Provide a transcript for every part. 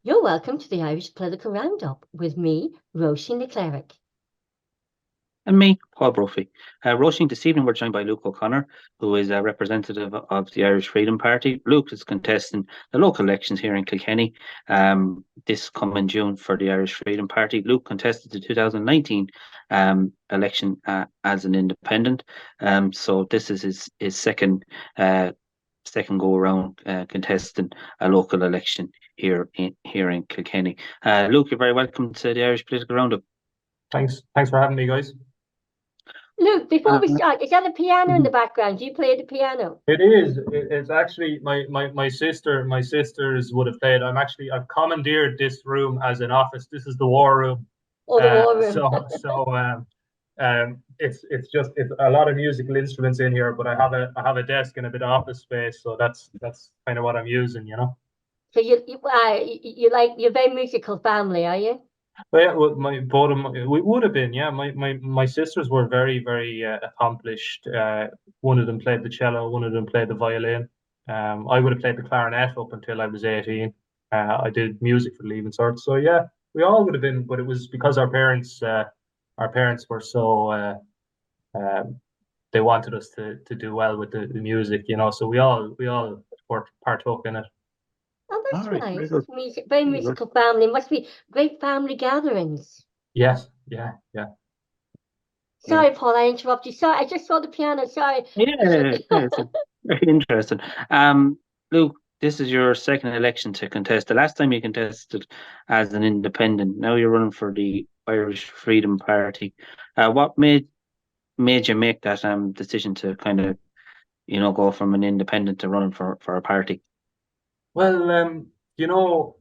You're welcome to the Irish Political Roundup with me, Roisin the Cleric. And me, Paul Brophy. Roisin, this evening we're joined by Luke O'Connor, who is a representative of the Irish Freedom Party. Luke is contesting the local elections here in Kilkenny this coming June for the Irish Freedom Party. Luke contested the 2019 election as an independent. So this is his second go around contesting a local election here in Kilkenny. Luke, you're very welcome to the Irish Political Roundup. Thanks for having me, guys. Luke, before we start, is that a piano in the background? Do you play the piano? It is. It's actually my sisters would have played. I've commandeered this room as an office. This is the war room. Oh, the war room. It's just a lot of musical instruments in here, but I have a desk and a bit of office space, so that's kind of what I'm using, you know. So you're very musical family, are you? Well, yeah, we would have been, yeah. My sisters were very, very accomplished. One of them played the cello, one of them played the violin. I would have played the clarinet up until I was 18. I did music for Leaving Cert, so yeah, we all would have been. But it was because our parents were so they wanted us to do well with the music, you know. So we all partook in it. Oh, that's nice. Very musical family. Must be great family gatherings. Yes, yeah. Sorry, Paul, I interrupted you. Sorry, I just saw the piano. Sorry. Yeah, it's very interesting. Luke, this is your second election to contest. The last time you contested as an independent. Now you're running for the Irish Freedom Party. What made you make that decision to kind of, go from an independent to running for a party? Well, you know,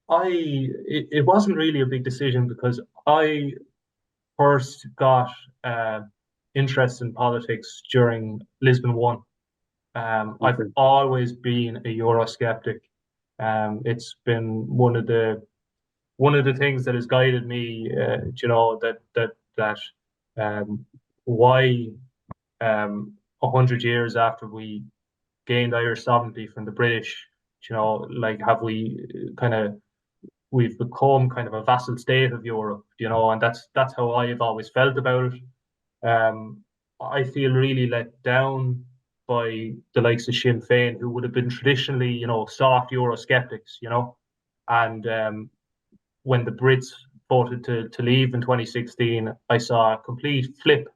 it wasn't really a big decision because I first got interest in politics during Lisbon 1. I've always been a Euroskeptic. It's been one of the things that has guided me. Why 100 years after we gained Irish sovereignty from the British, we've become kind of a vassal state of Europe, and that's how I've always felt about it. I feel really let down by the likes of Sinn Féin, who would have been traditionally, soft Eurosceptics, and when the Brits voted to leave in 2016, I saw a complete flip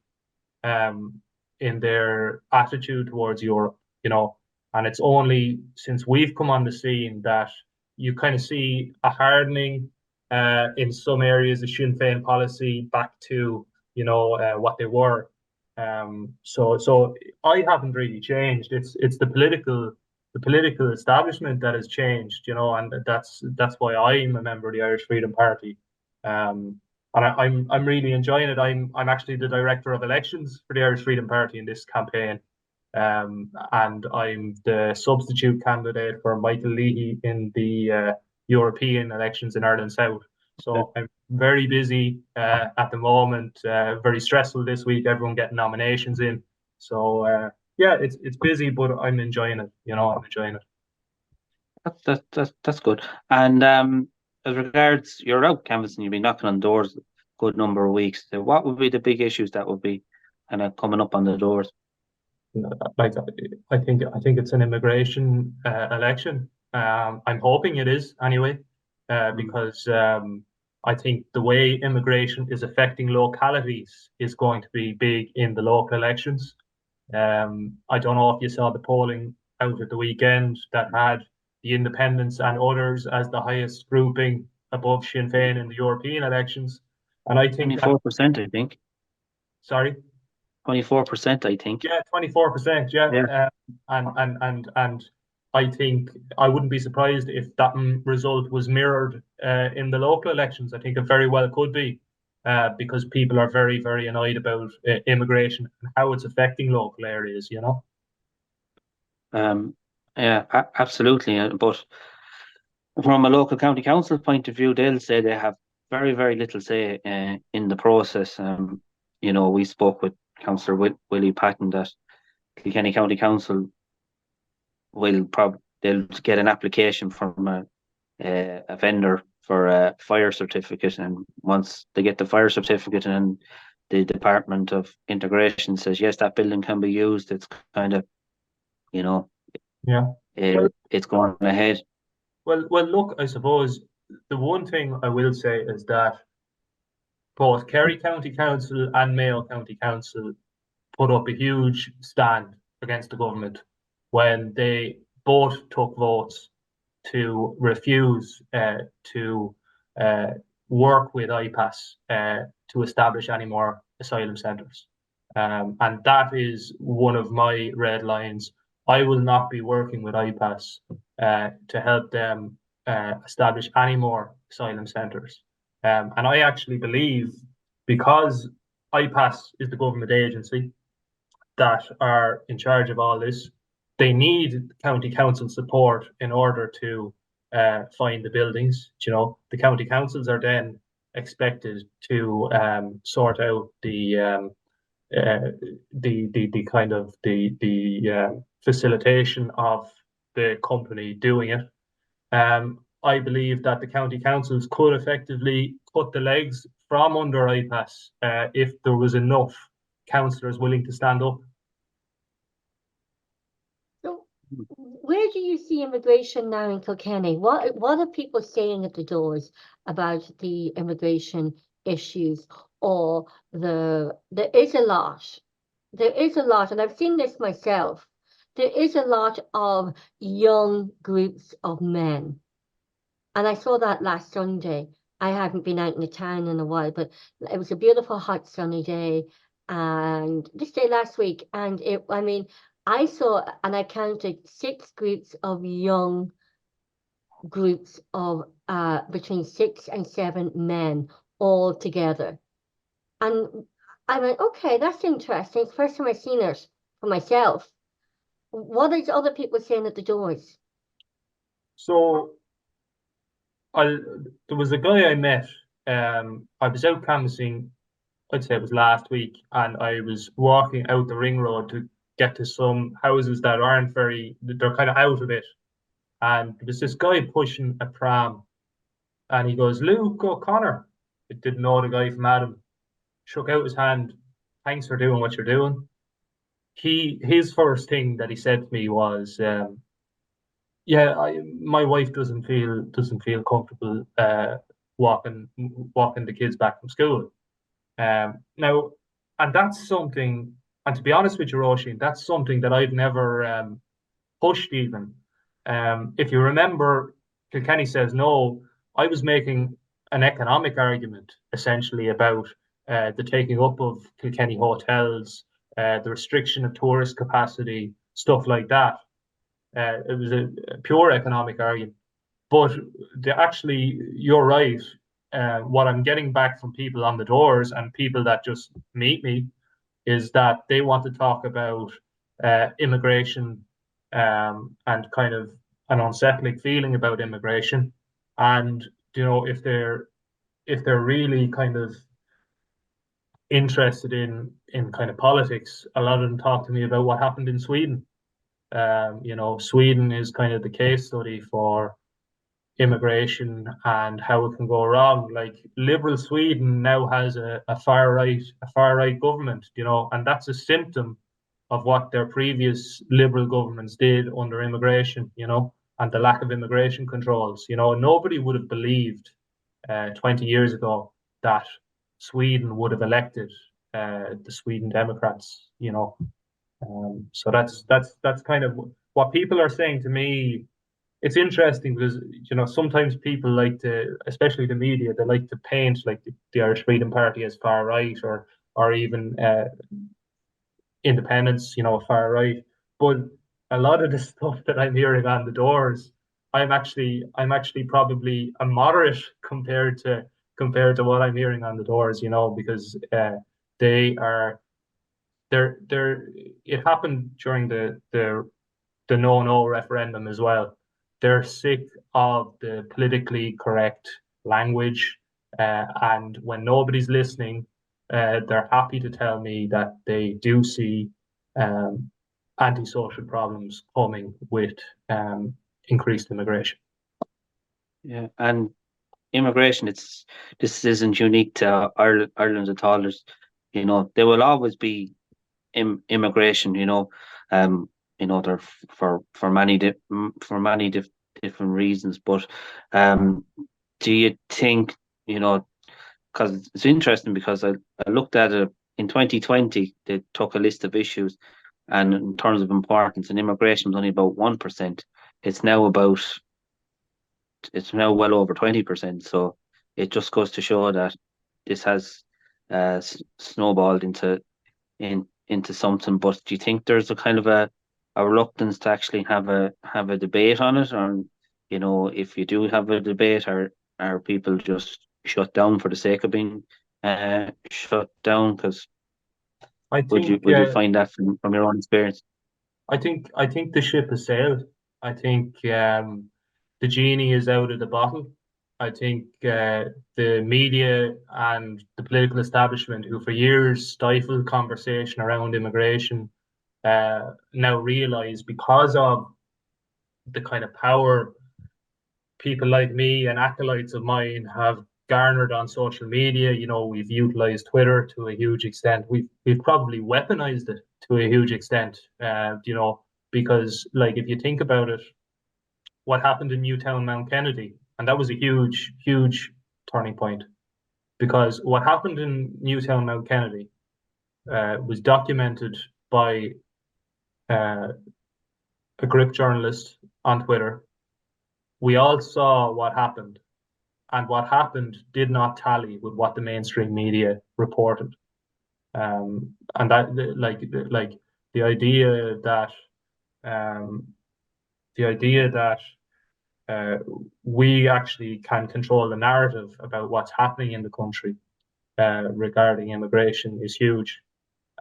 in their attitude towards Europe, and it's only since we've come on the scene that you kind of see a hardening in some areas of Sinn Féin policy back to what they were. So I haven't really changed. It's the political establishment that has changed, and that's why I'm a member of the Irish Freedom Party. And I'm really enjoying it. I'm actually the director of elections for the Irish Freedom Party in this campaign. And I'm the substitute candidate for Michael Leahy in the European elections in Ireland South. So I'm very busy at the moment, very stressful this week, everyone getting nominations in. So yeah, it's busy, but I'm enjoying it. I'm enjoying it. That's good. And as regards you're out canvassing, you've been knocking on doors a good number of weeks. So what would be the big issues that would be kind of coming up on the doors? Like I think it's an immigration election. I'm hoping it is anyway, because I think the way immigration is affecting localities is going to be big in the local elections. I don't know if you saw the polling out at the weekend that had the Independents and others as the highest grouping above Sinn Féin in the European elections, and I think 24%. I think. Sorry. 24%, I think. Yeah, 24%. Yeah. And I think I wouldn't be surprised if that result was mirrored in the local elections. I think it very well could be, because people are very, very annoyed about immigration and how it's affecting local areas. Yeah, absolutely. But from a local county council point of view, they'll say they have very, very little say in the process. We spoke with Councillor Willie Patton that Kilkenny County Council they'll get an application from a vendor for a fire certificate, and once they get the fire certificate and the Department of Integration says yes, that building can be used, it's kind of, Yeah. Well, it's going ahead. Well, look, I suppose the one thing I will say is that both Kerry County Council and Mayo County Council put up a huge stand against the government when they both took votes to refuse to work with IPAS to establish any more asylum centres. And that is one of my red lines. I will not be working with IPAS to help them establish any more asylum centres. And I actually believe, because IPAS is the government agency that are in charge of all this, they need county council support in order to find the buildings. The county councils are then expected to sort out the kind of the facilitation of the company doing it. I believe that the county councils could effectively cut the legs from under IPAS if there was enough councillors willing to stand up. So, where do you see immigration now in Kilkenny? What are people saying at the doors about the immigration issues? Or there is a lot. There is a lot, and I've seen this myself. There is a lot of young groups of men. And I saw that last Sunday. I hadn't been out in the town in a while, but it was a beautiful, hot, sunny day. And this day last week, and I saw and I counted 6 groups of young groups of between 6 and 7 men all together. And I went, okay, that's interesting. It's the first time I've seen it for myself. What is other people saying at the doors? So there was a guy I met. I was out canvassing, I'd say it was last week, and I was walking out the ring road to get to some houses that aren't they're kind of out of it. And there was this guy pushing a pram, and he goes, "Luke O'Connor." I didn't know the guy from Adam. Shook out his hand. "Thanks for doing what you're doing." His first thing that he said to me was, "Yeah, my wife doesn't feel comfortable walking the kids back from school." Now, and that's something. And to be honest with you, Roisin, that's something that I've never pushed even. If you remember, Kilkenny Says No, I was making an economic argument essentially about the taking up of Kilkenny hotels, the restriction of tourist capacity, stuff like that. It was a pure economic argument. But you're right. What I'm getting back from people on the doors and people that just meet me is that they want to talk about immigration and kind of an unsettling feeling about immigration. And if they're really kind of interested in kind of politics, a lot of them talk to me about what happened in Sweden. Sweden is kind of the case study for immigration and how it can go wrong. Like, liberal Sweden now has a far right government, and that's a symptom of what their previous liberal governments did under immigration, and the lack of immigration controls. Nobody would have believed 20 years ago that Sweden would have elected the Sweden Democrats, so that's kind of what people are saying to me. It's interesting because sometimes people like to, especially the media, they like to paint like the Irish Freedom Party as far right or even independence, far right. But a lot of the stuff that I'm hearing on the doors, I'm actually probably a moderate compared to what I'm hearing on the doors, because it happened during the no referendum as well. They're sick of the politically correct language, and when nobody's listening, they're happy to tell me that they do see antisocial problems coming with increased immigration. Yeah, and immigration, this isn't unique to Ireland at all. There will always be immigration. Um, there for many different reasons. But do you think, because it's interesting, because I looked at it in 2020, they took a list of issues, and in terms of importance, and immigration was only about 1%. It's now about it's now well over 20%. So it just goes to show that this has snowballed into something. But do you think there's a kind of a reluctance to actually have a debate on it? Or, if you do have a debate, are people just shut down for the sake of being shut down? Because I would you think would you find that from your own experience? I think the ship has sailed. I think the genie is out of the bottle. I think the media and the political establishment, who for years stifled conversation around immigration, now realize, because of the kind of power people like me and acolytes of mine have garnered on social media. We've utilized Twitter to a huge extent. We've probably weaponized it to a huge extent. Because, like, if you think about it, what happened in Newtown, Mount Kennedy, and that was a huge, huge turning point. Because what happened in Newtown, Mount Kennedy, was documented by a grip journalist on Twitter. We all saw what happened, and what happened did not tally with what the mainstream media reported. And that, like the idea that um, we actually can control the narrative about what's happening in the country regarding immigration is huge.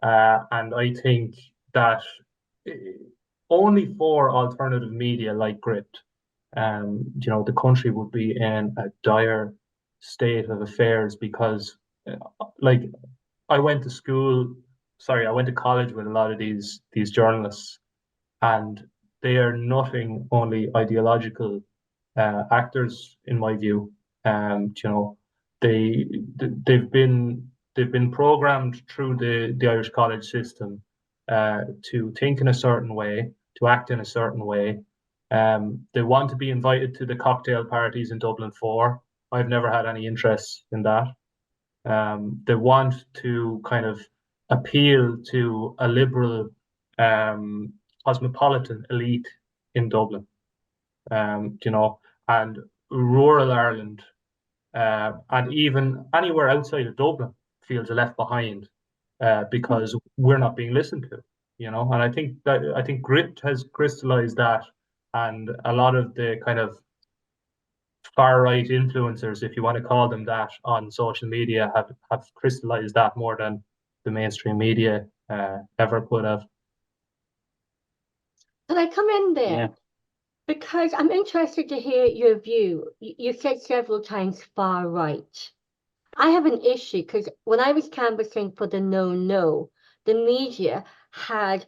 And I think that only for alternative media like Gript, the country would be in a dire state of affairs. Because, like, I went to college with a lot of these journalists, and they are nothing only ideological actors, in my view. They they've been programmed through the Irish college system to think in a certain way, to act in a certain way. They want to be invited to the cocktail parties in Dublin 4. I've never had any interest in that. They want to kind of appeal to a liberal cosmopolitan elite in Dublin. And rural Ireland, and even anywhere outside of Dublin, feels left behind because we're not being listened to. And I think Grit has crystallized that, and a lot of the kind of far right influencers, if you want to call them that, on social media have crystallized that more than the mainstream media ever could have. Can I come in there? Yeah. Because I'm interested to hear your view. You said several times far right. I have an issue because when I was canvassing for the no, the media had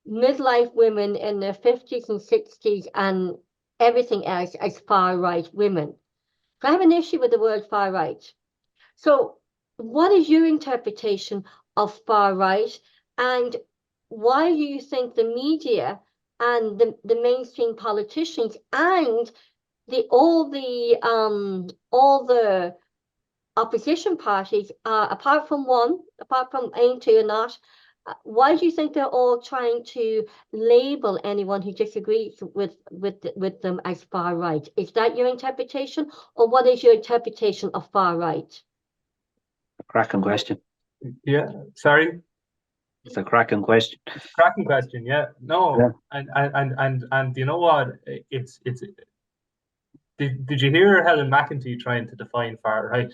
midlife women in their 50s and 60s and everything else as far right women. So I have an issue with the word far right. So what is your interpretation of far right, and why do you think the media and the mainstream politicians and all the opposition parties, apart from A2 or not, why do you think they're all trying to label anyone who disagrees with them as far right? Is that your interpretation, or what is your interpretation of far right? Cracking question. Yeah, sorry. It's a cracking question. It's a cracking question. Yeah, no, yeah. And you know what? Did you hear Helen McEntee trying to define far right?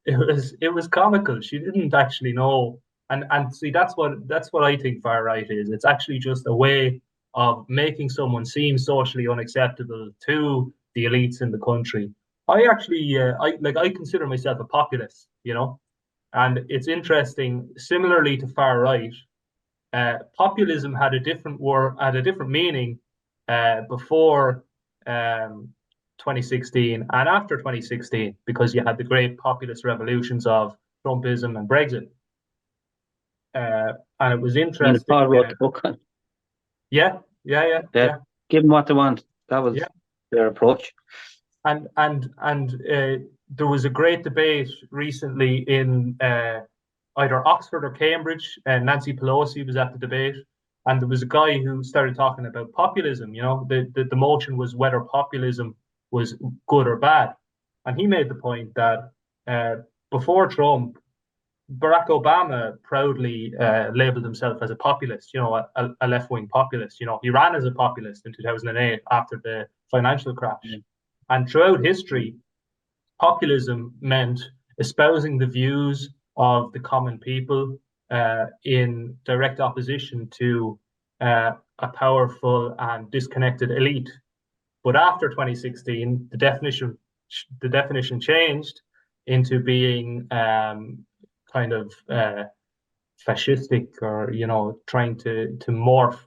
It was comical. She didn't actually know. And see, that's what I think far right is. It's actually just a way of making someone seem socially unacceptable to the elites in the country. I actually I consider myself a populist, and it's interesting. Similarly to far right, populism had a different meaning before 2016 and after 2016, because you had the great populist revolutions of Trumpism and Brexit. And it was interesting. Paul wrote the book on. Yeah. Give them what they want. That was their approach. And there was a great debate recently in either Oxford or Cambridge, and Nancy Pelosi was at the debate, and there was a guy who started talking about populism. You know, the motion was whether populism was good or bad, and he made the point that before Trump, Barack Obama proudly labeled himself as a populist, you know, a left-wing populist. You know, he ran as a populist in 2008 after the financial crash. Mm. And throughout history, populism meant espousing the views of the common people in direct opposition to a powerful and disconnected elite. But after 2016, the definition changed into being kind of fascistic, or, you know, trying to morph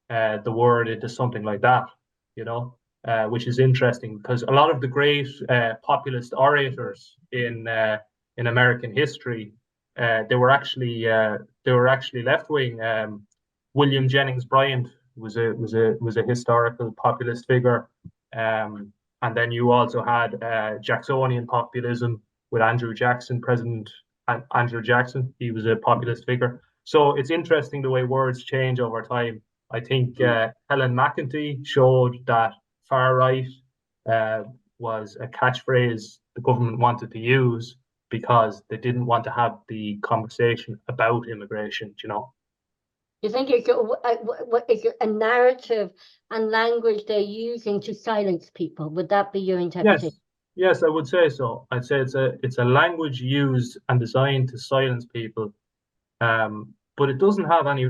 the word into something like that, you know, which is interesting because a lot of the great populist orators in American history, they were actually left wing. William Jennings Bryan was a historical populist figure, and then you also had Jacksonian populism with Andrew Jackson, President Andrew Jackson. He was a populist figure. So it's interesting the way words change over time. I think Helen McEntee showed that far right was a catchphrase the government wanted to use because they didn't want to have the conversation about immigration, you know. You think it's a narrative and language they're using to silence people? Would that be your interpretation? Yes, I would say so. I'd say it's a language used and designed to silence people, but it doesn't have any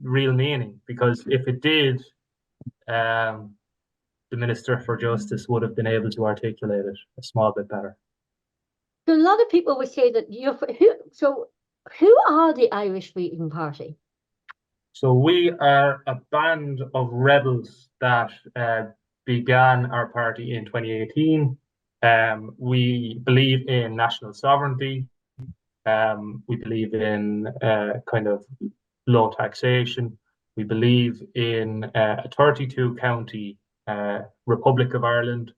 real meaning, because if it did, the Minister for Justice would have been able to articulate it a small bit better. So a lot of people would say that who are the Irish Freedom Party? So we are a band of rebels that began our party in 2018. We believe in national sovereignty. We believe in kind of low taxation. We believe in a 32 county Republic of Ireland.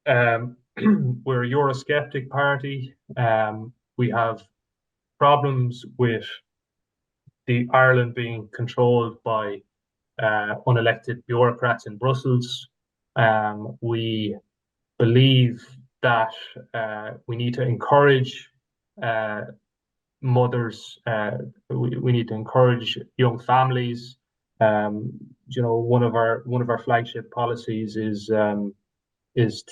We're a Euroskeptic party. We have problems with the Ireland being controlled by unelected bureaucrats in Brussels. We believe that we need to encourage mothers. We need to encourage young families. You know, one of our flagship policies is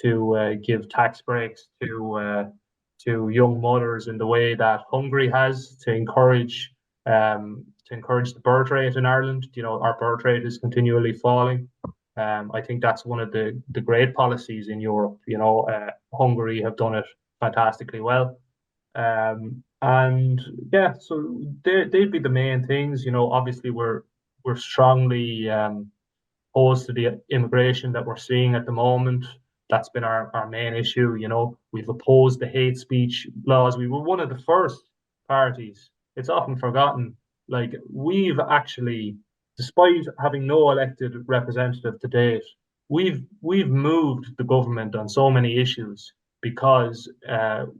to give tax breaks to young mothers in the way that Hungary has, to encourage the birth rate in Ireland. You know, our birth rate is continually falling. I think that's one of the great policies in Europe. You know, Hungary have done it fantastically well. And yeah, so they'd be the main things. You know, obviously we're strongly opposed to the immigration that we're seeing at the moment. That's been our main issue. You know, we've opposed the hate speech laws. We were one of the first parties. It's often forgotten. Like, we've actually, despite having no elected representative to date, we've moved the government on so many issues because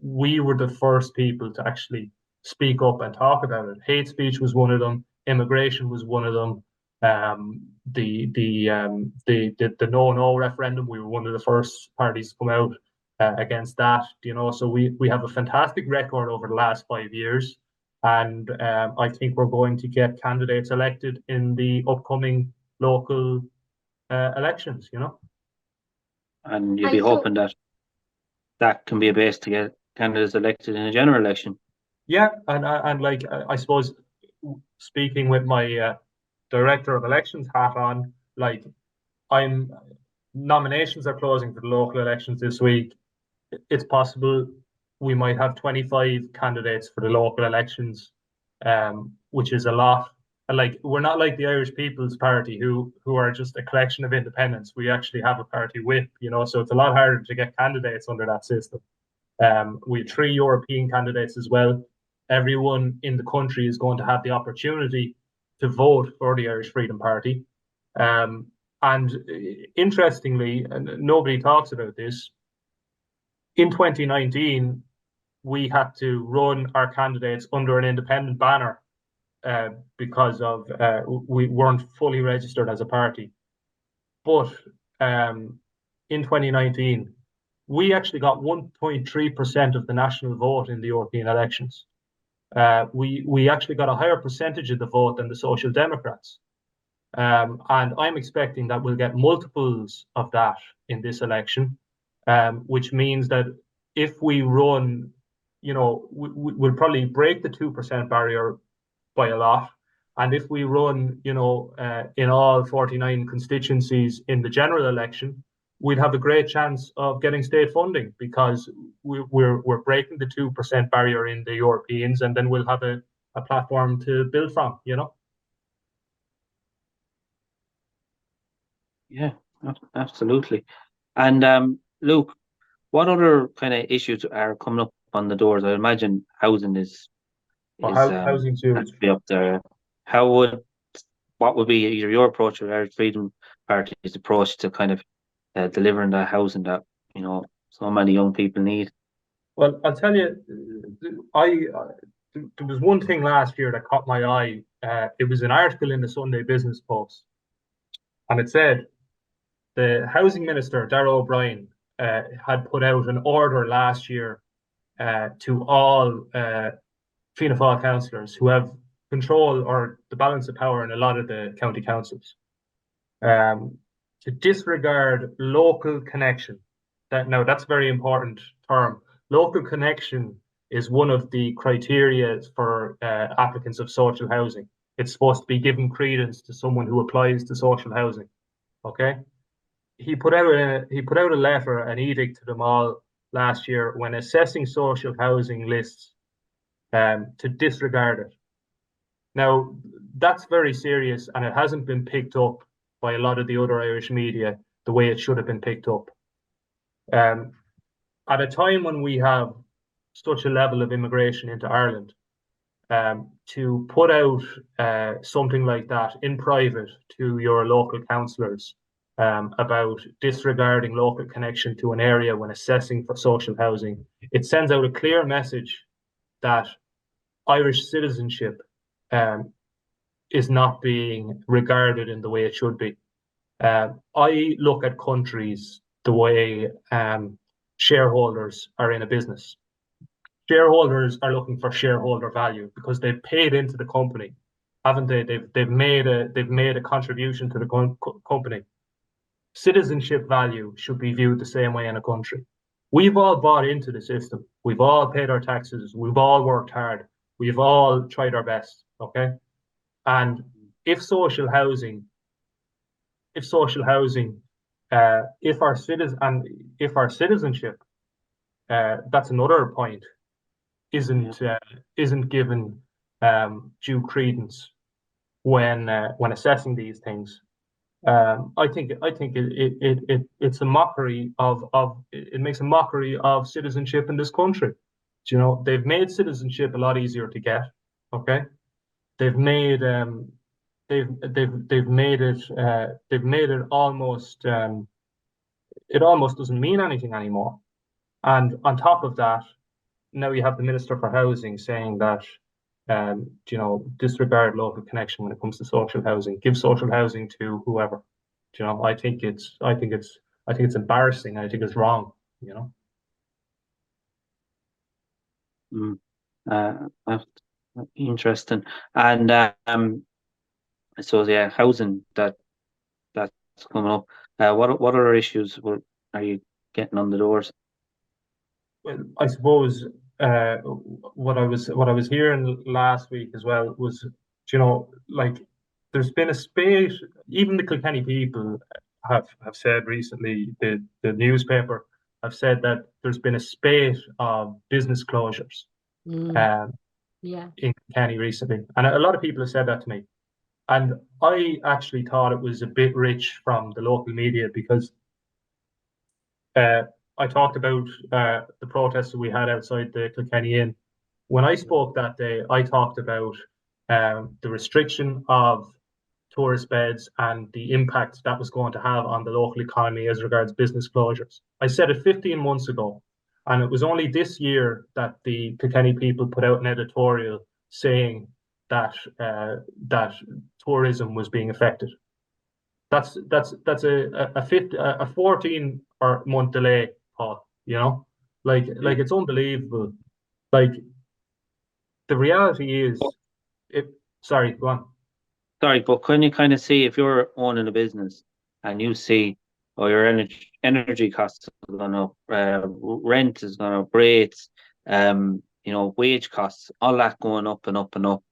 we were the first people to actually speak up and talk about it. Hate speech was one of them. Immigration was one of them. The no referendum, we were one of the first parties to come out against that. You know, so we have a fantastic record over the last 5 years. And I think we're going to get candidates elected in the upcoming local elections, you know. And you'll be hoping that can be a base to get candidates elected in a general election. Yeah, and like, I suppose, speaking with my director of elections hat on, like, nominations are closing for the local elections this week. It's possible we might have 25 candidates for the local elections, which is a lot. like, we're not like the Irish People's Party, who are just a collection of independents. We actually have a party whip, so it's a lot harder to get candidates under that system. We have 3 European candidates as well. Everyone in the country is going to have the opportunity to vote for the Irish Freedom Party. And interestingly, and nobody talks about this, in 2019, we had to run our candidates under an independent banner because of we weren't fully registered as a party. But in 2019, we actually got 1.3% of the national vote in the European elections. We actually got a higher percentage of the vote than the Social Democrats. And I'm expecting that we'll get multiples of that in this election, which means that if we run, we'll probably break the 2% barrier by a lot. And if we run, in all 49 constituencies in the general election, we'd have a great chance of getting state funding, because we're breaking the 2% barrier in the Europeans, and then we'll have a platform to build from, Yeah, absolutely. And Luke, what other kind of issues are coming up on the doors? I imagine housing is housing's huge. has to be up there. What would be either your approach or Irish Freedom Party's approach to kind of delivering that housing that so many young people need? Well, I'll tell you, there was one thing last year that caught my eye. It was an article in the Sunday Business Post, and it said the housing minister, Darragh O'Brien, had put out an order last year to all Fianna Fáil councillors who have control or the balance of power in a lot of the county councils, to disregard local connection. That's a very important term. Local connection is one of the criteria for applicants of social housing. It's supposed to be giving credence to someone who applies to social housing. Okay, he put out a letter, an edict to them all last year when assessing social housing lists, to disregard it. Now, that's very serious, and it hasn't been picked up by a lot of the other Irish media the way it should have been picked up. At a time when we have such a level of immigration into Ireland, to put out something like that in private to your local councillors about disregarding local connection to an area when assessing for social housing, it sends out a clear message that Irish citizenship is not being regarded in the way it should be. I look at countries the way shareholders are in a business. Shareholders are looking for shareholder value because they've paid into the company, haven't they? They've made a contribution to the company. Citizenship value should be viewed the same way in a country. We've all bought into the system. We've all paid our taxes. We've all worked hard. We've all tried our best. Okay, and if our citizenship, that's another point, isn't given due credence when assessing these things. I think it's a mockery it makes a mockery of citizenship in this country. They've made citizenship a lot easier to get. Okay, they've made it almost it almost doesn't mean anything anymore. And on top of that, now you have the Minister for Housing saying that disregard local connection when it comes to social housing. Give social housing to whoever. I think it's embarrassing. I think it's wrong. That's interesting. And so housing that's coming up. What other issues are you getting on the doors? Well, I suppose what I was hearing last week as well was, like, there's been a spate. Even the Kilkenny people have said recently, the newspaper have said that there's been a spate of business closures in Kilkenny recently, and a lot of people have said that to me. And I actually thought it was a bit rich from the local media because I talked about the protests that we had outside the Kilkenny Inn. When I spoke that day, I talked about the restriction of tourist beds and the impact that was going to have on the local economy as regards business closures. I said it 15 months ago, and it was only this year that the Kilkenny People put out an editorial saying that that tourism was being affected. That's a 14 or month delay, Paul. You know, like it's unbelievable. Like the reality is, it. Sorry, go on. Sorry, but can you kind of see if you're owning a business and you see, oh, your energy costs are going up, rent is going up, rates, wage costs, all that going up and up and up.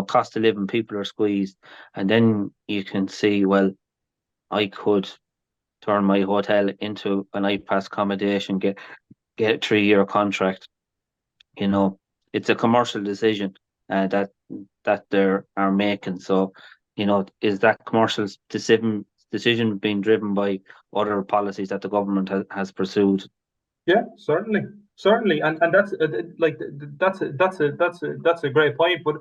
Cost of living, people are squeezed, and then you can see, well, I could turn my hotel into an iPass accommodation, get a 3-year contract. It's a commercial decision that they are making. So, is that commercial decision being driven by other policies that the government has pursued? Yeah, certainly, and that's that's a great point. But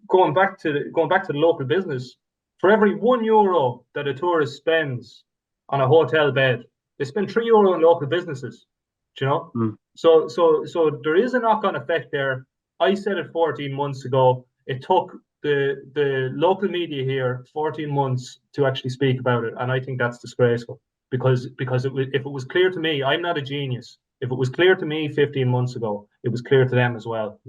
going back to the local business, for every €1 that a tourist spends on a hotel bed, they spend €3 in local businesses. Do you know? Mm. So there is a knock-on effect there. I said it 14 months ago. It took the local media here 14 months to actually speak about it, and I think that's disgraceful. Because if it was clear to me, I'm not a genius. If it was clear to me 15 months ago, it was clear to them as well,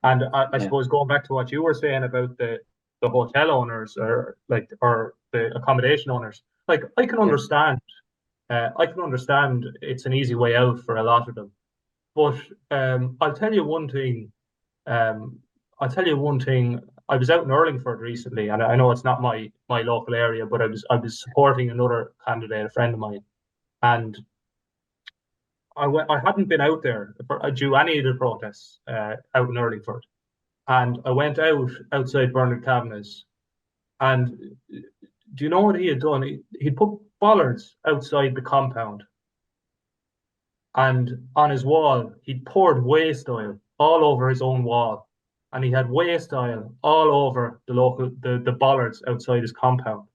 And I suppose going back to what you were saying about the hotel owners or the accommodation owners, like I can understand. I can understand it's an easy way out for a lot of them. But I'll tell you one thing. I'll tell you one thing. I was out in Urlingford recently, and I know it's not my local area, but I was supporting another candidate, a friend of mine, and I hadn't been out there due any of the protests out in Urlingford, and I went outside Bernard Kavanagh's, and do you know what he had done? He'd put bollards outside the compound, and on his wall he'd poured waste oil all over his own wall. And he had waste oil all over the bollards outside his compound.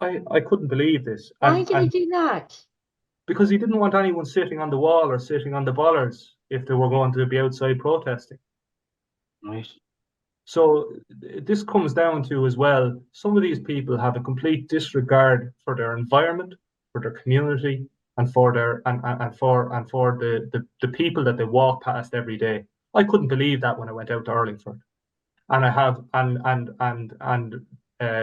I couldn't believe this. Why did he do that? Because he didn't want anyone sitting on the wall or sitting on the bollards if they were going to be outside protesting. Right. So this comes down to as well, some of these people have a complete disregard for their environment, for their community, and for the people that they walk past every day. I couldn't believe that when I went out to Urlingford, and I have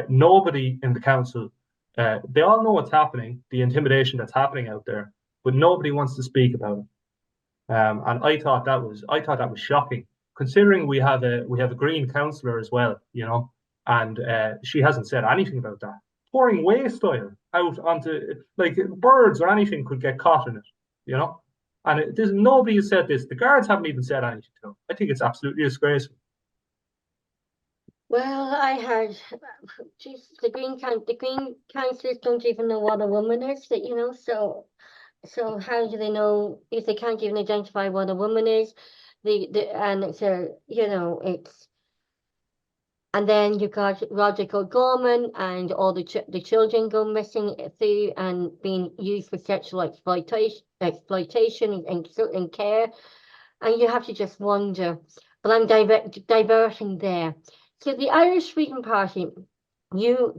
nobody in the council. They all know what's happening, the intimidation that's happening out there, but nobody wants to speak about it. And I thought that was shocking, considering we have a Green councillor as well, and she hasn't said anything about that. Pouring waste oil out onto, like, birds or anything could get caught in it, And there's nobody has said this. The guards haven't even said anything to him. I think it's absolutely disgraceful. Well, the Green councillors don't even know what a woman is, so how do they know if they can't even identify what a woman is? And and then you've got Roger O'Gorman and all the children go missing through and being used for sexual exploitation and care, and you have to just wonder. But I'm diverting there. So the Irish Freedom Party,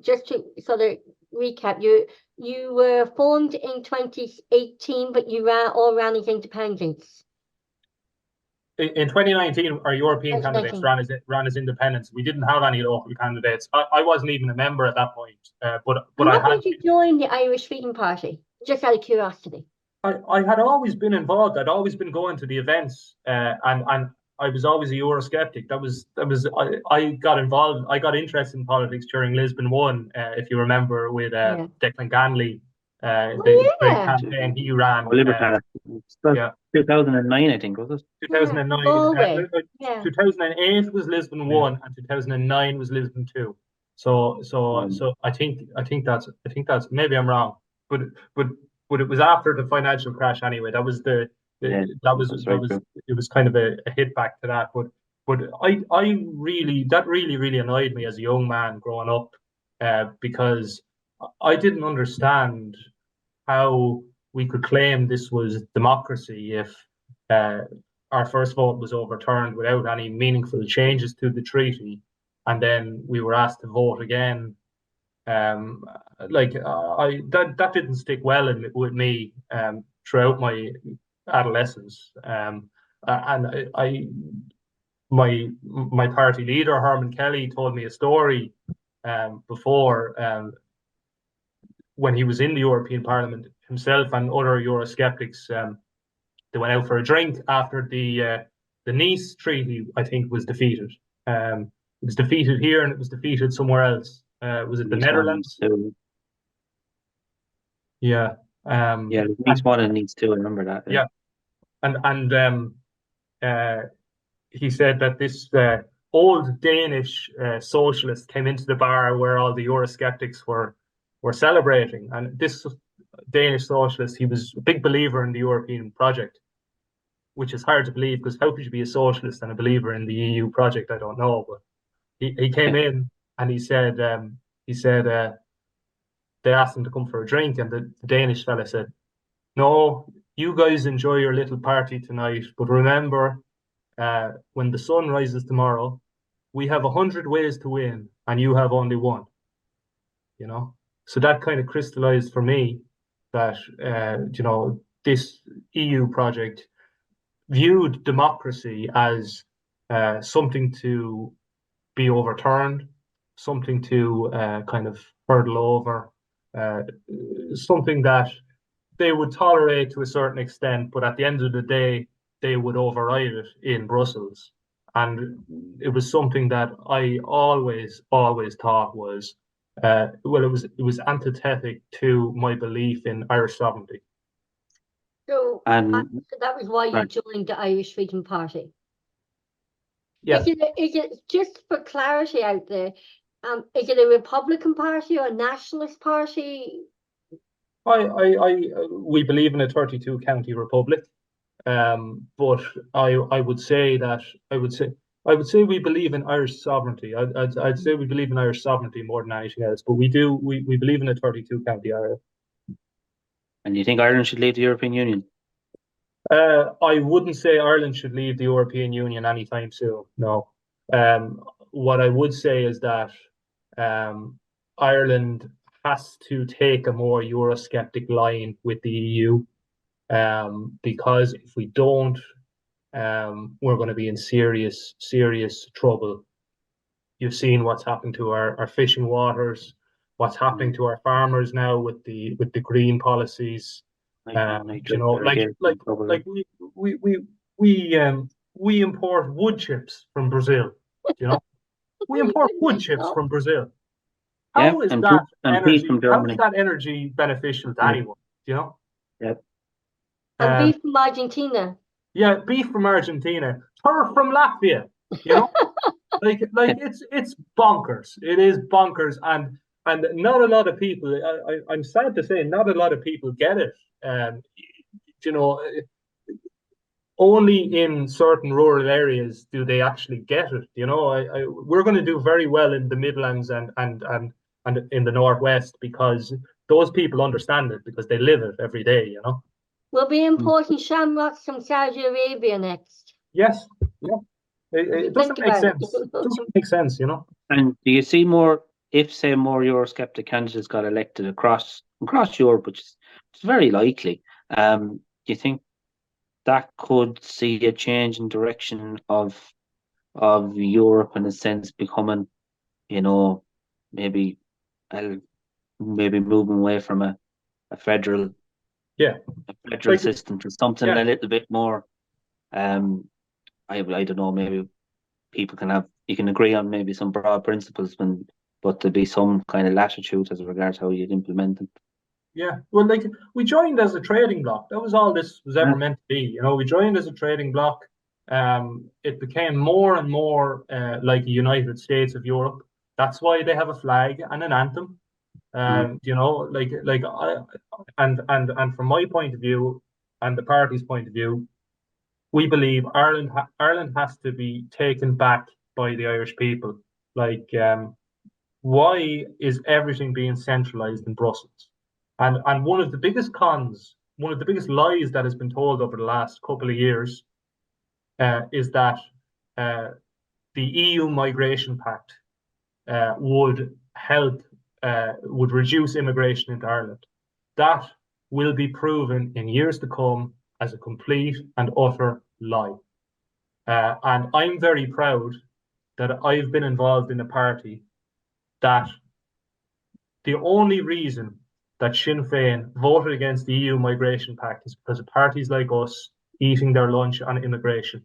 just to sort of recap, you were formed in 2018, but you ran as independents. In 2019, our European candidates ran as independents. We didn't have any local candidates. I wasn't even a member at that point. But what made you join the Irish Freedom Party? Just out of curiosity. I had always been involved. I'd always been going to the events, and I was always a Eurosceptic. I got involved. I got interested in politics during Lisbon 1, if you remember, with Declan Ganley the great yeah. campaign he ran. Libertad. Yeah. 2009, I think, was it? 2009. Galway. Yeah. 2008 was Lisbon 1 and 2009 was Lisbon 2. So I think that's maybe I'm wrong, but it was after the financial crash anyway. That was Yeah, right true. it was kind of a hit back to that. But I really annoyed me as a young man growing up, because I didn't understand how we could claim this was democracy if our first vote was overturned without any meaningful changes to the treaty, and then we were asked to vote again. That didn't stick well with me throughout my adolescence. And my party leader Herman Kelly told me a story before, when he was in the European Parliament himself and other Eurosceptics. They went out for a drink after the Nice Treaty, I think, was defeated. It was defeated here and it was defeated somewhere else. Was it the Netherlands? Yeah. Yeah, Nice 1 and Nice 2, I remember that. Yeah. And he said that this old Danish socialist came into the bar where all the Eurosceptics were celebrating. And this Danish socialist, he was a big believer in the European project, which is hard to believe, because how could you be a socialist and a believer in the EU project? I don't know. But he came in and he said they asked him to come for a drink, and the Danish fella said, "No, you guys enjoy your little party tonight, but remember, when the sun rises tomorrow, we have 100 ways to win, and you have only one." You know, so that kind of crystallized for me that this EU project viewed democracy as something to be overturned, something to kind of hurdle over, something that they would tolerate to a certain extent, but at the end of the day, they would override it in Brussels. And it was something that I always thought was, it was antithetic to my belief in Irish sovereignty. So that was why you joined the Irish Freedom Party. Yeah. Is it just for clarity out there? Is it a Republican Party or a Nationalist Party? We believe in a 32 county republic, but I would say we believe in Irish sovereignty. I'd say we believe in Irish sovereignty more than anything else. But we believe in a 32 county area. And you think Ireland should leave the European Union? I wouldn't say Ireland should leave the European Union anytime soon. No. What I would say is that Ireland has to take a more Eurosceptic line with the EU, because if we don't, we're going to be in serious trouble. You've seen what's happened to our fishing waters, what's happening to our farmers now with the green policies. We import wood chips from Brazil. We import wood chips from Brazil. How is that energy beneficial to anyone? And beef from Argentina. Yeah, beef from Argentina. Turf from Latvia. It's bonkers. It is bonkers, and not a lot of people. I'm sad to say, not a lot of people get it. Only in certain rural areas do they actually get it. We're going to do very well in the Midlands and in the Northwest, because those people understand it, because they live it every day. We'll be importing shamrocks from Saudi Arabia next. Yes. Yeah. It doesn't make sense. It doesn't make sense. And do you see more, if say more Eurosceptic candidates got elected across Europe, which is very likely? Do you think that could see a change in direction of Europe, in a sense, becoming, maybe moving away from a federal system to something a little bit more, I don't know, maybe you can agree on maybe some broad principles, but there'll be some kind of latitude as regards how you'd implement them. Yeah. Well, like, we joined as a trading bloc. That was all this was ever meant to be. You know, we joined as a trading bloc. It became more and more like the United States of Europe. That's why they have a flag and an anthem. You know, and from my point of view and the party's point of view, we believe Ireland has to be taken back by the Irish people. Like, why is everything being centralized in Brussels? And one of the biggest cons, one of the biggest lies that has been told over the last couple of years is that the EU Migration Pact would help, would reduce immigration into Ireland. That will be proven in years to come as a complete and utter lie. And I'm very proud that I've been involved in a party that the only reason that Sinn Féin voted against the EU Migration Pact is because of parties like us eating their lunch on immigration.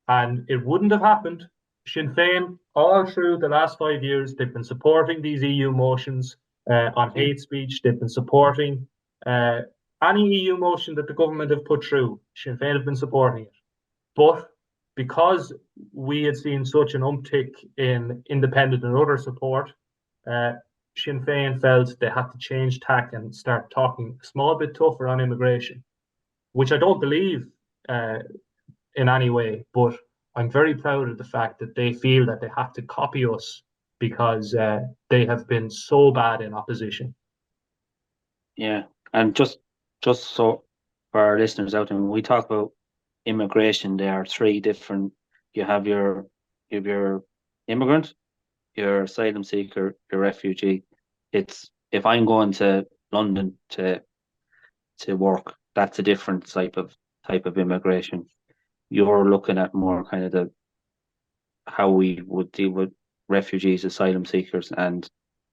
And it wouldn't have happened. Sinn Féin, all through the last 5 years, they've been supporting these EU motions on hate speech. They've been supporting any EU motion that the government have put through. Sinn Féin have been supporting it. But because we had seen such an uptick in independent and other support, Sinn Féin felt they had to change tack and start talking a small bit tougher on immigration, which I don't believe in any way, but I'm very proud of the fact that they feel that they have to copy us because they have been so bad in opposition. Yeah, and just so for our listeners out there, when we talk about immigration, there are three different. You have your immigrant, your asylum seeker, your refugee. It's if I'm going to London to work, that's a different type of immigration. You're looking at more kind of the how we would deal with refugees, asylum seekers, and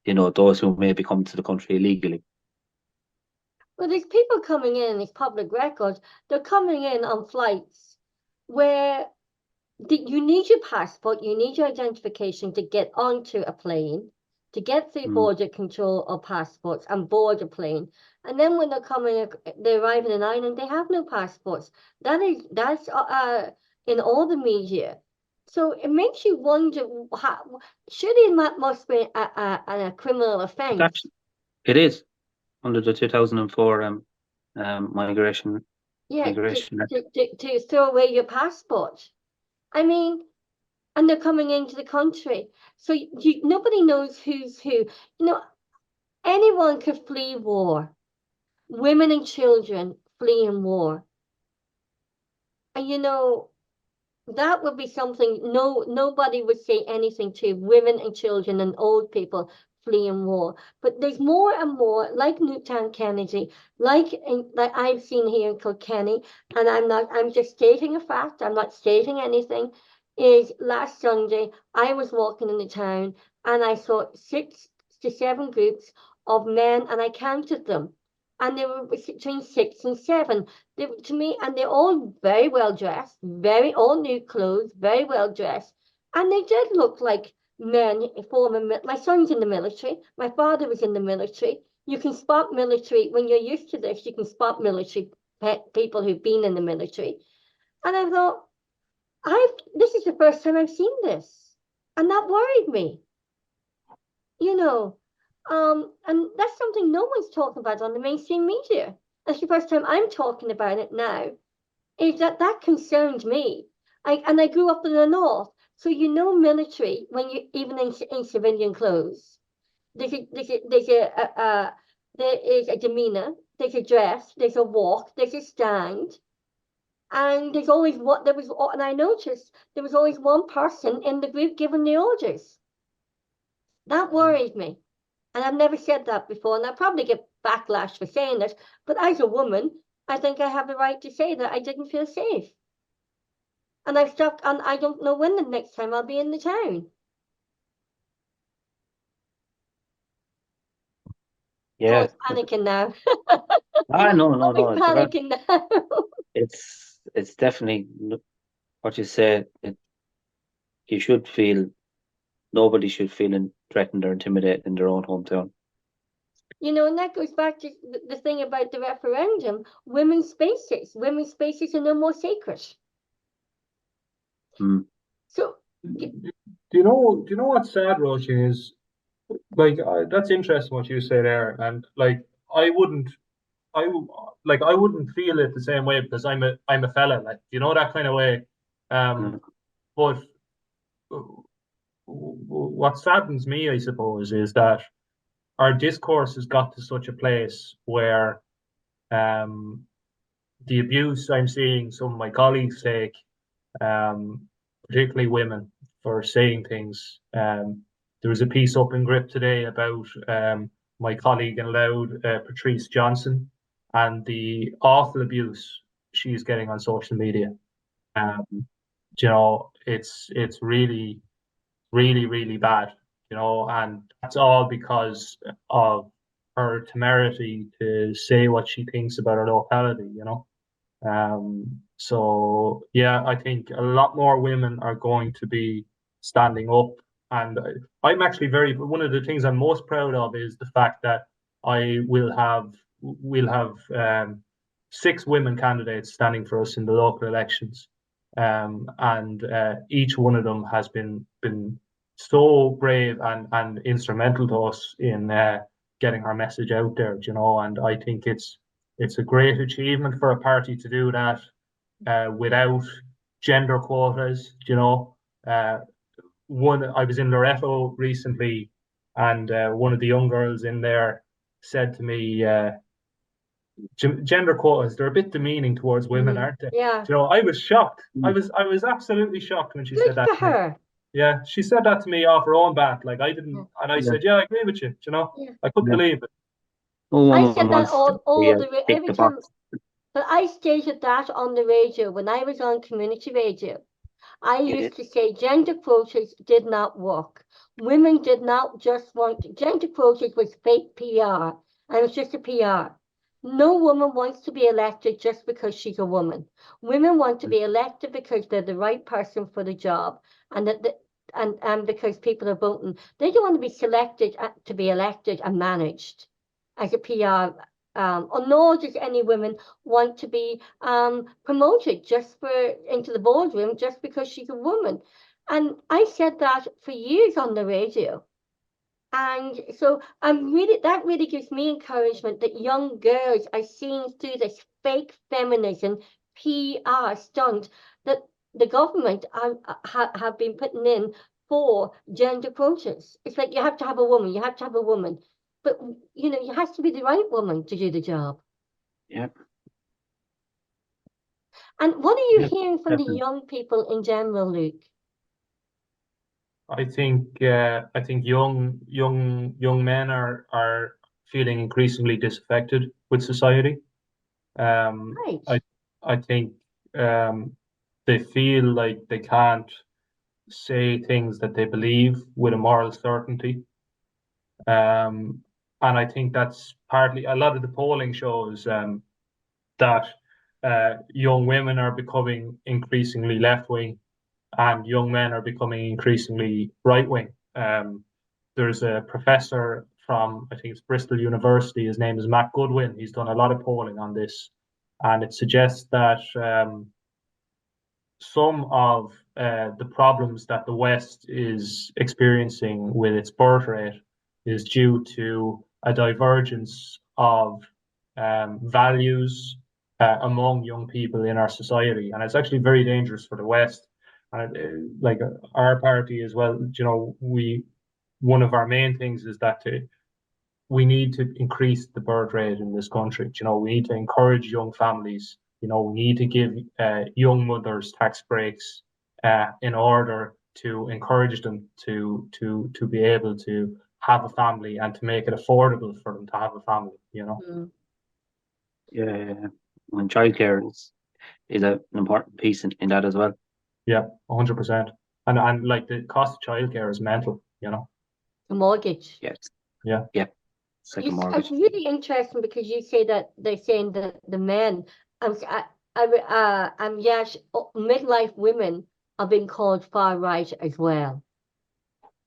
those who may be coming to the country illegally. Well, there's people coming in, it's public record, they're coming in on flights where you need your passport, you need your identification to get onto a plane, to get through border control of passports and board a plane. And then when they're arriving in Ireland, they have no passports. That's in all the media. So it makes you wonder, surely that must be a criminal offence. It is under the 2004 migration. Yeah, migration to throw away your passport. I mean, and they're coming into the country. So nobody knows who's who. Anyone could flee war. Women and children fleeing war. And that would be something nobody would say anything to women and children and old people fleeing war. But there's more and more, like Newtown Kennedy, like I've seen here in Kilkenny, and I'm just stating a fact, I'm not stating anything, is last Sunday I was walking in the town and I saw 6 to 7 groups of men, and I counted them. And they were between 6 and 7. To me, and they're all very well dressed, all new clothes, very well dressed, and they did look like men. My son's in the military. My father was in the military. You can spot military when you're used to this. You can spot military people who've been in the military, and I thought, this is the first time I've seen this, and that worried me. And that's something no one's talking about on the mainstream media. That's the first time I'm talking about it now. Is that concerned me? I grew up in the north, so military when you even in civilian clothes. There is a demeanor, there's a dress, there's a walk, there's a stand, and there's always and I noticed there was always one person in the group giving the orders. That worried me. And I've never said that before, and I'll probably get backlash for saying it, but as a woman, I think I have the right to say that I didn't feel safe. And I've stopped, and I don't know when the next time I'll be in the town. Yeah. Oh, I'm panicking now. No. I'm panicking now. It's definitely what you said. You should feel, nobody should feel threatened or intimidated in their own hometown. You know, and that goes back to the thing about the referendum. Women's spaces are no more sacred. So, Do you know what's sad, Roisin, is like that's interesting what you say there, and like I wouldn't I wouldn't feel it the same way because I'm a fella, like, you know, that kind of way. But what saddens me, I suppose, is that our discourse has got to such a place where the abuse I'm seeing some of my colleagues take, particularly women, for saying things. There was a piece up in Grip today about my colleague in Loud, Patrice Johnson, and the awful abuse she's getting on social media. You know, it's really, really, really bad. You know, and that's all because of her temerity to say what she thinks about her locality. You know. So yeah, I think a lot more women are going to be standing up, and I'm actually one of the things I'm most proud of is the fact that we'll have 6 women candidates standing for us in the local elections, and each one of them has been so brave and instrumental to us in getting our message out there, you know, and I think it's a great achievement for a party to do that without gender quotas, you know. I was in Loreto recently, and one of the young girls in there said to me, gender quotas, they're a bit demeaning towards women, aren't they? Yeah. You know, I was shocked. I was absolutely shocked when she said that to her. Yeah, she said that to me off her own bat. Like, I didn't, and I said, yeah, I agree with you. You know, I couldn't believe it. I said that every time, but I stated that on the radio when I was on community radio. I used to say gender quotas did not work. Women did not just want gender quotas was fake PR, and it's just a PR. No woman wants to be elected just because she's a woman. Women want to be elected because they're the right person for the job, and and because people are voting. They don't want to be selected to be elected and managed as a PR. Or nor does any women want to be promoted into the boardroom just because she's a woman. And I said that for years on the radio. And so that really gives me encouragement that young girls are seeing through this fake feminism PR stunt that the government have been putting in for gender quotas. It's like you have to have a woman, you have to have a woman. But, you know, it has to be the right woman to do the job. Yeah. And what are you hearing from the young people in general, Luke? I think young men are feeling increasingly disaffected with society. Right. I think they feel like they can't say things that they believe with a moral certainty. And I think that's partly, a lot of the polling shows that young women are becoming increasingly left-wing and young men are becoming increasingly right-wing. There's a professor from, I think it's Bristol University, his name is Matt Goodwin. He's done a lot of polling on this, and it suggests that some of the problems that the West is experiencing with its birth rate is due to a divergence of values among young people in our society, and it's actually very dangerous for the West. And like our party as well, you know, one of our main things is that we need to increase the birth rate in this country. You know, we need to encourage young families. You know, we need to give young mothers tax breaks in order to encourage them to be able to have a family and to make it affordable for them to have a family. You know. Yeah, and childcare is an important piece in that as well. Yeah, 100%. And like the cost of childcare is mental. You know. A mortgage. Yes. Yeah. Yeah. It's like a mortgage. It's really interesting because you say that they're saying that the men, yes, midlife women are being called far right as well,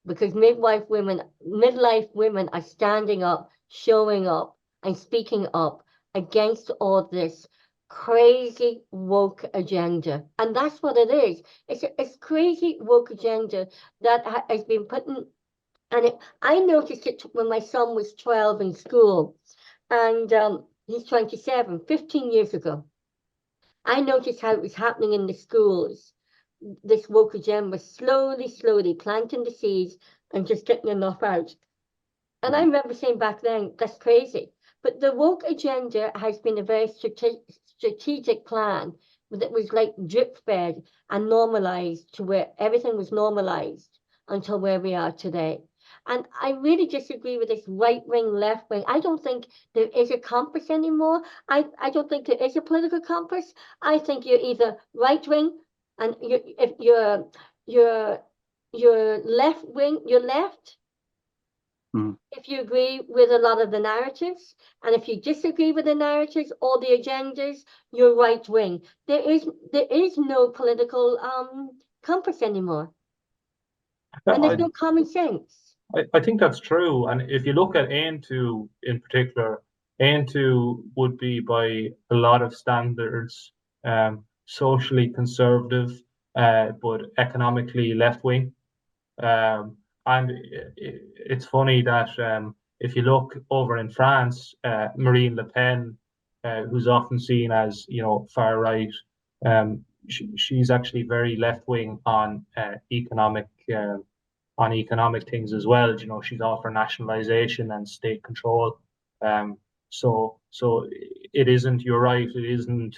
because midlife women are standing up showing up and speaking up against all this crazy woke agenda. And that's what it is. It's crazy woke agenda that has been put in. And I noticed it when my son was 12 in school, and he's 27, 15 years ago. I noticed how it was happening in the schools. This woke agenda was slowly planting the seeds and just getting enough out. And I remember saying back then, that's crazy. But the woke agenda has been a very strategic plan that was like drip fed and normalized to where everything was normalized until where we are today. And I really disagree with this right wing, left wing. I don't think there is a compass anymore. I don't think there is a political compass. I think you're either right wing and if you're left wing, you're left. If you agree with a lot of the narratives, and if you disagree with the narratives or the agendas, you're right wing. There is no political compass anymore, and there's no common sense. I think that's true. And if you look at Aontú in particular, Aontú would be by a lot of standards socially conservative, but economically left wing. And it's funny that if you look over in France, Marine Le Pen, who's often seen as far right, she's actually very left wing on economic things as well. She's all for nationalization and state control. So it isn't. You're right. It isn't.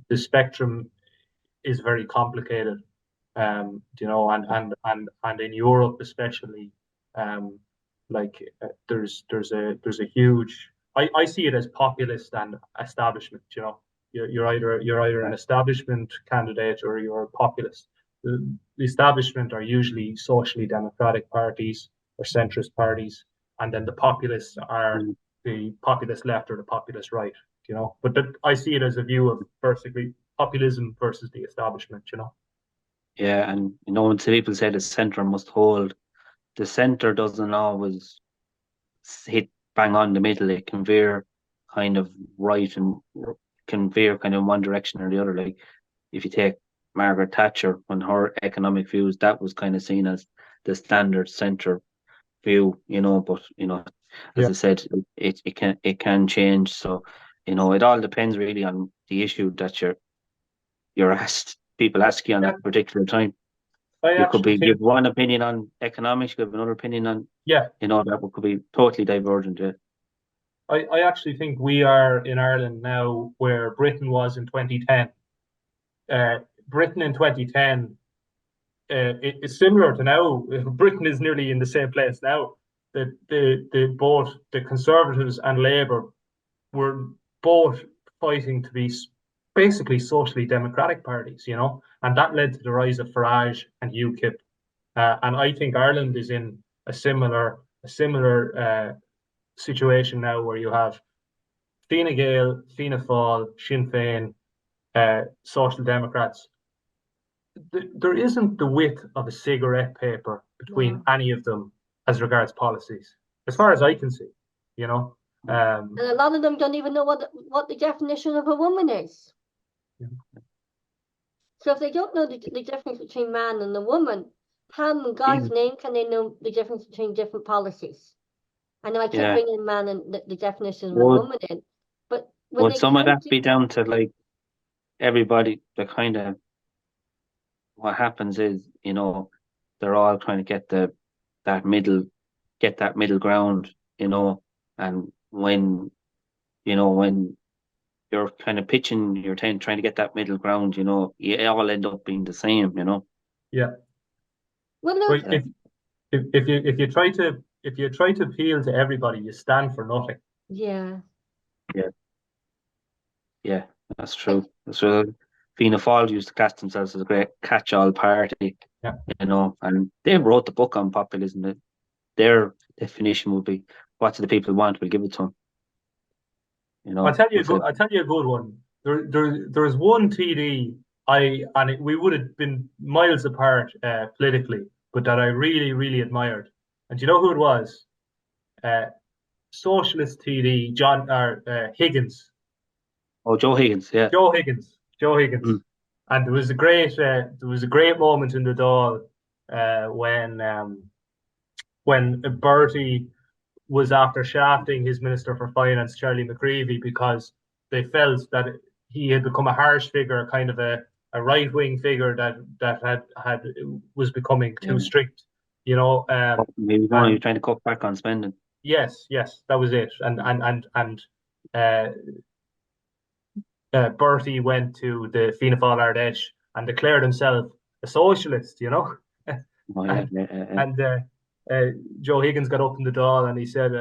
The spectrum is very complicated. And in Europe especially, there's a huge. I see it as populist and establishment. You're either an establishment candidate or you're a populist. The establishment are usually socially democratic parties or centrist parties, and then the populists are the populist left or the populist right. But I see it as a view of basically populism versus the establishment. Yeah, and when people say the centre must hold, the centre doesn't always hit bang on the middle. It can veer kind of right and can veer kind of in one direction or the other. Like if you take Margaret Thatcher, when her economic views, that was kind of seen as the standard centre view, but as I said, it can change. So, it all depends really on the issue that you're asked. People ask you on that particular time. You could give one opinion on economics, you could have another opinion on that could be totally divergent. Yeah. I actually think we are in Ireland now where Britain was in 2010. Britain in 2010 it's similar to now. Britain is nearly in the same place now. That both the Conservatives and Labour were both fighting to be basically socially democratic parties, and that led to the rise of Farage and UKIP. And I think Ireland is in a similar situation now, where you have Fine Gael, Fianna Fáil, Sinn Féin, Social Democrats. There isn't the width of a cigarette paper between any of them as regards policies, as far as I can see. And a lot of them don't even know what the definition of a woman is. Yeah. So if they don't know the difference between man and a woman, how in God's name can they know the difference between different policies? I know I keep bringing man and the definition of a woman in, but would some of that be down to like everybody? The kind of what happens is, they're all trying to get that middle ground, and when you're kind of pitching, you're trying to get that middle ground, you all end up being the same, Yeah. Well, look, if you try to appeal to everybody, you stand for nothing. Yeah. Yeah, that's true. So Fianna Fáil used to cast themselves as a great catch-all party, and they wrote the book on populism. Their definition would be, what do the people want? We'll give it to them. I'll tell you a good one. There's one TD we would have been miles apart politically, but that I really, really admired. And do you know who it was? socialist TD, Higgins. Oh, Joe Higgins, yeah. Joe Higgins. Mm. And there was a great moment in the Dáil when Bertie was after shafting his Minister for Finance, Charlie McCreevy, because they felt that he had become a harsh figure, kind of a right-wing figure that was becoming too strict, you know. Maybe you're trying to cut back on spending. Yes, that was it. And Bertie went to the Fianna Fáil Ardèche and declared himself a socialist, you know. Oh, yeah. And Joe Higgins got up in the Dáil and he said,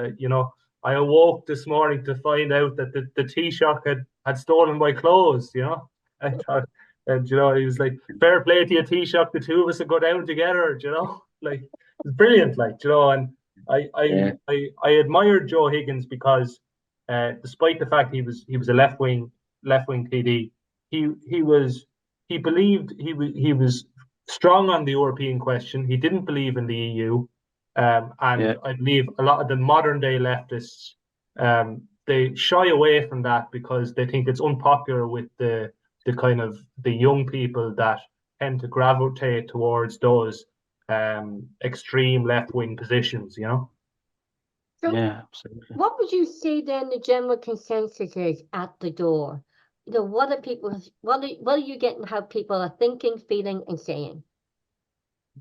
I awoke this morning to find out that the Taoiseach had stolen my clothes, you know. I thought, and he was like, fair play to you, Taoiseach, the two of us would go down together, you know. Like, it's brilliant, like, and I admired Joe Higgins because despite the fact he was a left-wing TD, he believed he was strong on the European question. He didn't believe in the EU. I believe a lot of the modern day leftists, they shy away from that because they think it's unpopular with the kind of the young people that tend to gravitate towards those extreme left wing positions, you know. So yeah, absolutely. what would you say then the general consensus is at the door? What are people? What are you getting? How people are thinking, feeling, and saying?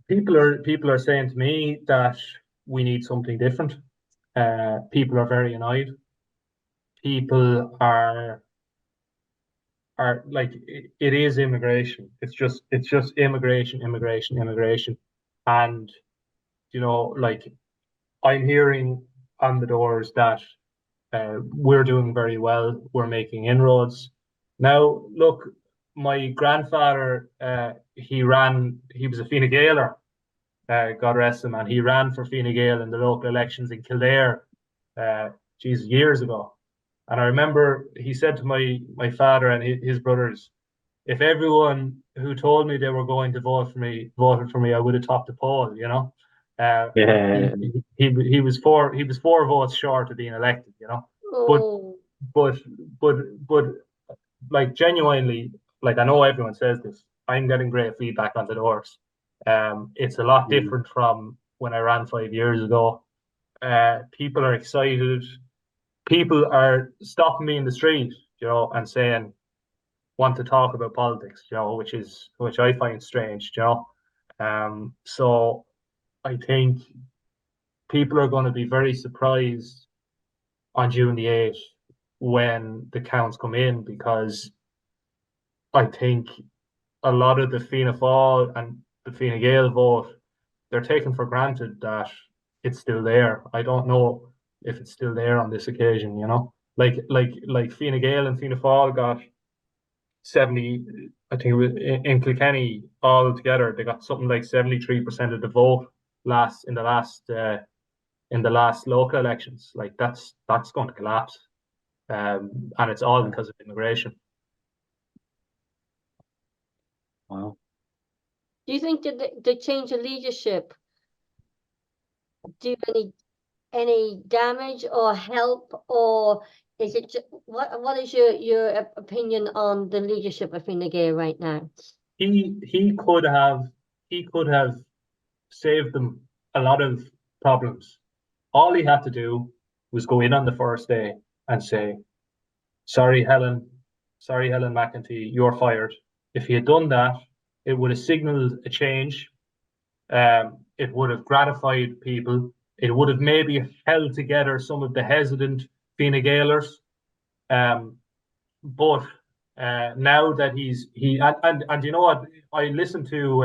People are saying to me that we need something different. People are very annoyed. People are like it is immigration. It's just immigration, and like I'm hearing on the doors that we're doing very well. We're making inroads. Now, look, my grandfather, he was a Fine Gaeler, God rest him, and he ran for Fine Gael in the local elections in Kildare, years ago. And I remember he said to my father and his brothers, if everyone who told me they were going to vote for me voted for me, I would have topped the poll, you know. Yeah. He was four votes short of being elected, you know. Oh. But like genuinely, like I know everyone says this, I'm getting great feedback on the doors. It's a lot different from when I ran 5 years ago. People are excited. People are stopping me in the street, and saying, want to talk about politics, which I find strange, So I think people are going to be very surprised on June the 8th when the counts come in, because I think a lot of the Fianna Fáil and the Fine Gael vote, they're taking for granted that it's still there. I don't know if it's still there on this occasion, Like Fine Gael and Fianna Fáil got 70, I think it was in Kilkenny all together, they got something like 73% of the vote in the last local elections. Like that's going to collapse. And it's all because of immigration. Wow. Do you think that the change of leadership do any damage or help, or is it what is your opinion on the leadership of Fine Gael right now? He could have saved them a lot of problems. All he had to do was go in on the first day and say, sorry, Helen McEntee, you're fired. If he had done that, it would have signaled a change. It would have gratified people. It would have maybe held together some of the hesitant Fine Gaelers. But now that and you know what, I listened to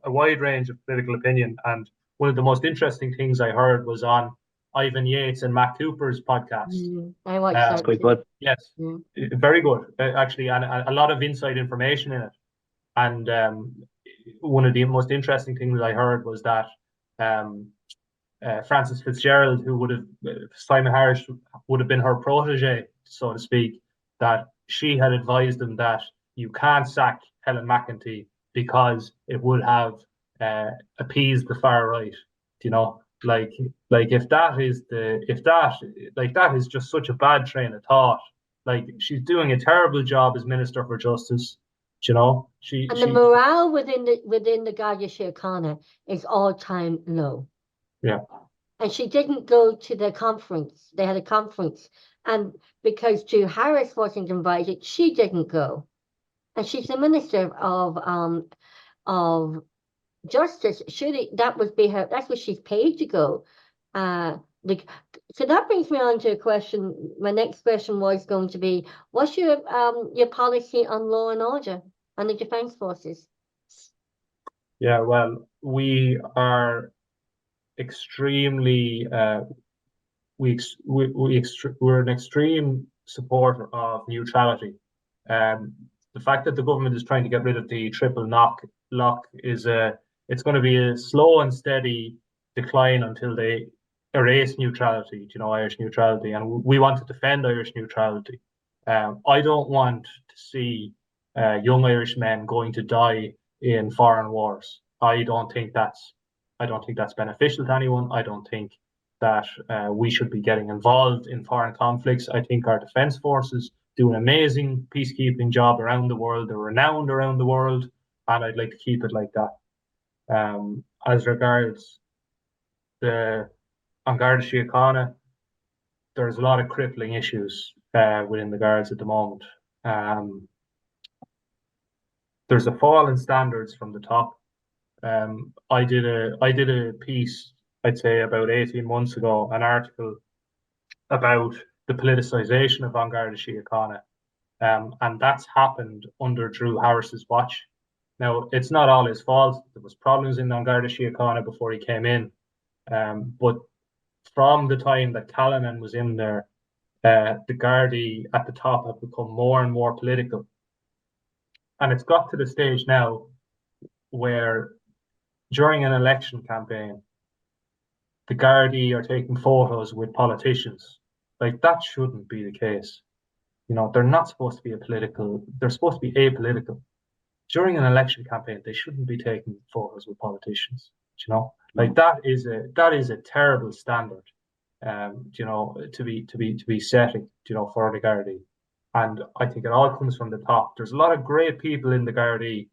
a wide range of political opinion, and one of the most interesting things I heard was on Ivan Yates and Matt Cooper's podcast. I watched That's that. quite good. Yes, very good, actually, and a lot of inside information in it. And one of the most interesting things I heard was that Frances Fitzgerald, who would have Simon Harris would have been her protege, so to speak, that she had advised him that you can't sack Helen McEntee because it would have appeased the far right, Like if that is that is just such a bad train of thought. Like, she's doing a terrible job as Minister for Justice. You know, And the morale within the Garda Síochána is all-time low. Yeah. And she didn't go to the conference. They had a conference, and because Drew Harris wasn't invited, she didn't go. And she's the Minister of Justice. Surely that would be her. That's what she's paid to go. So that brings me on to a question. My next question was going to be: what's your policy on law and order and the Defence Forces? Yeah, well, we are extremely we're an extreme supporter of neutrality. The fact that the government is trying to get rid of the triple lock is it's going to be a slow and steady decline until they erase neutrality, Irish neutrality, and we want to defend Irish neutrality. I don't want to see young Irish men going to die in foreign wars. I don't think that's beneficial to anyone. I don't think that we should be getting involved in foreign conflicts. I think our defence forces do an amazing peacekeeping job around the world. They're renowned around the world, and I'd like to keep it like that. As regards the Garda Síochána, there's a lot of crippling issues within the Guards at the moment. There's a fall in standards from the top. I did a piece, I'd say about 18 months ago, an article about the politicisation of Garda Síochána, and that's happened under Drew Harris's watch. Now, it's not all his fault. There was problems in Garda Síochána before he came in, but from the time that Callanan was in there, the Gardaí at the top have become more and more political, and it's got to the stage now where during an election campaign, the Gardaí are taking photos with politicians. Like, that shouldn't be the case. They're not supposed to be they're supposed to be apolitical. During an election campaign, they shouldn't be taking photos with politicians. Like, that is a terrible standard, to be setting, for the Gardaí. And I think it all comes from the top. There's a lot of great people in the Gardaí,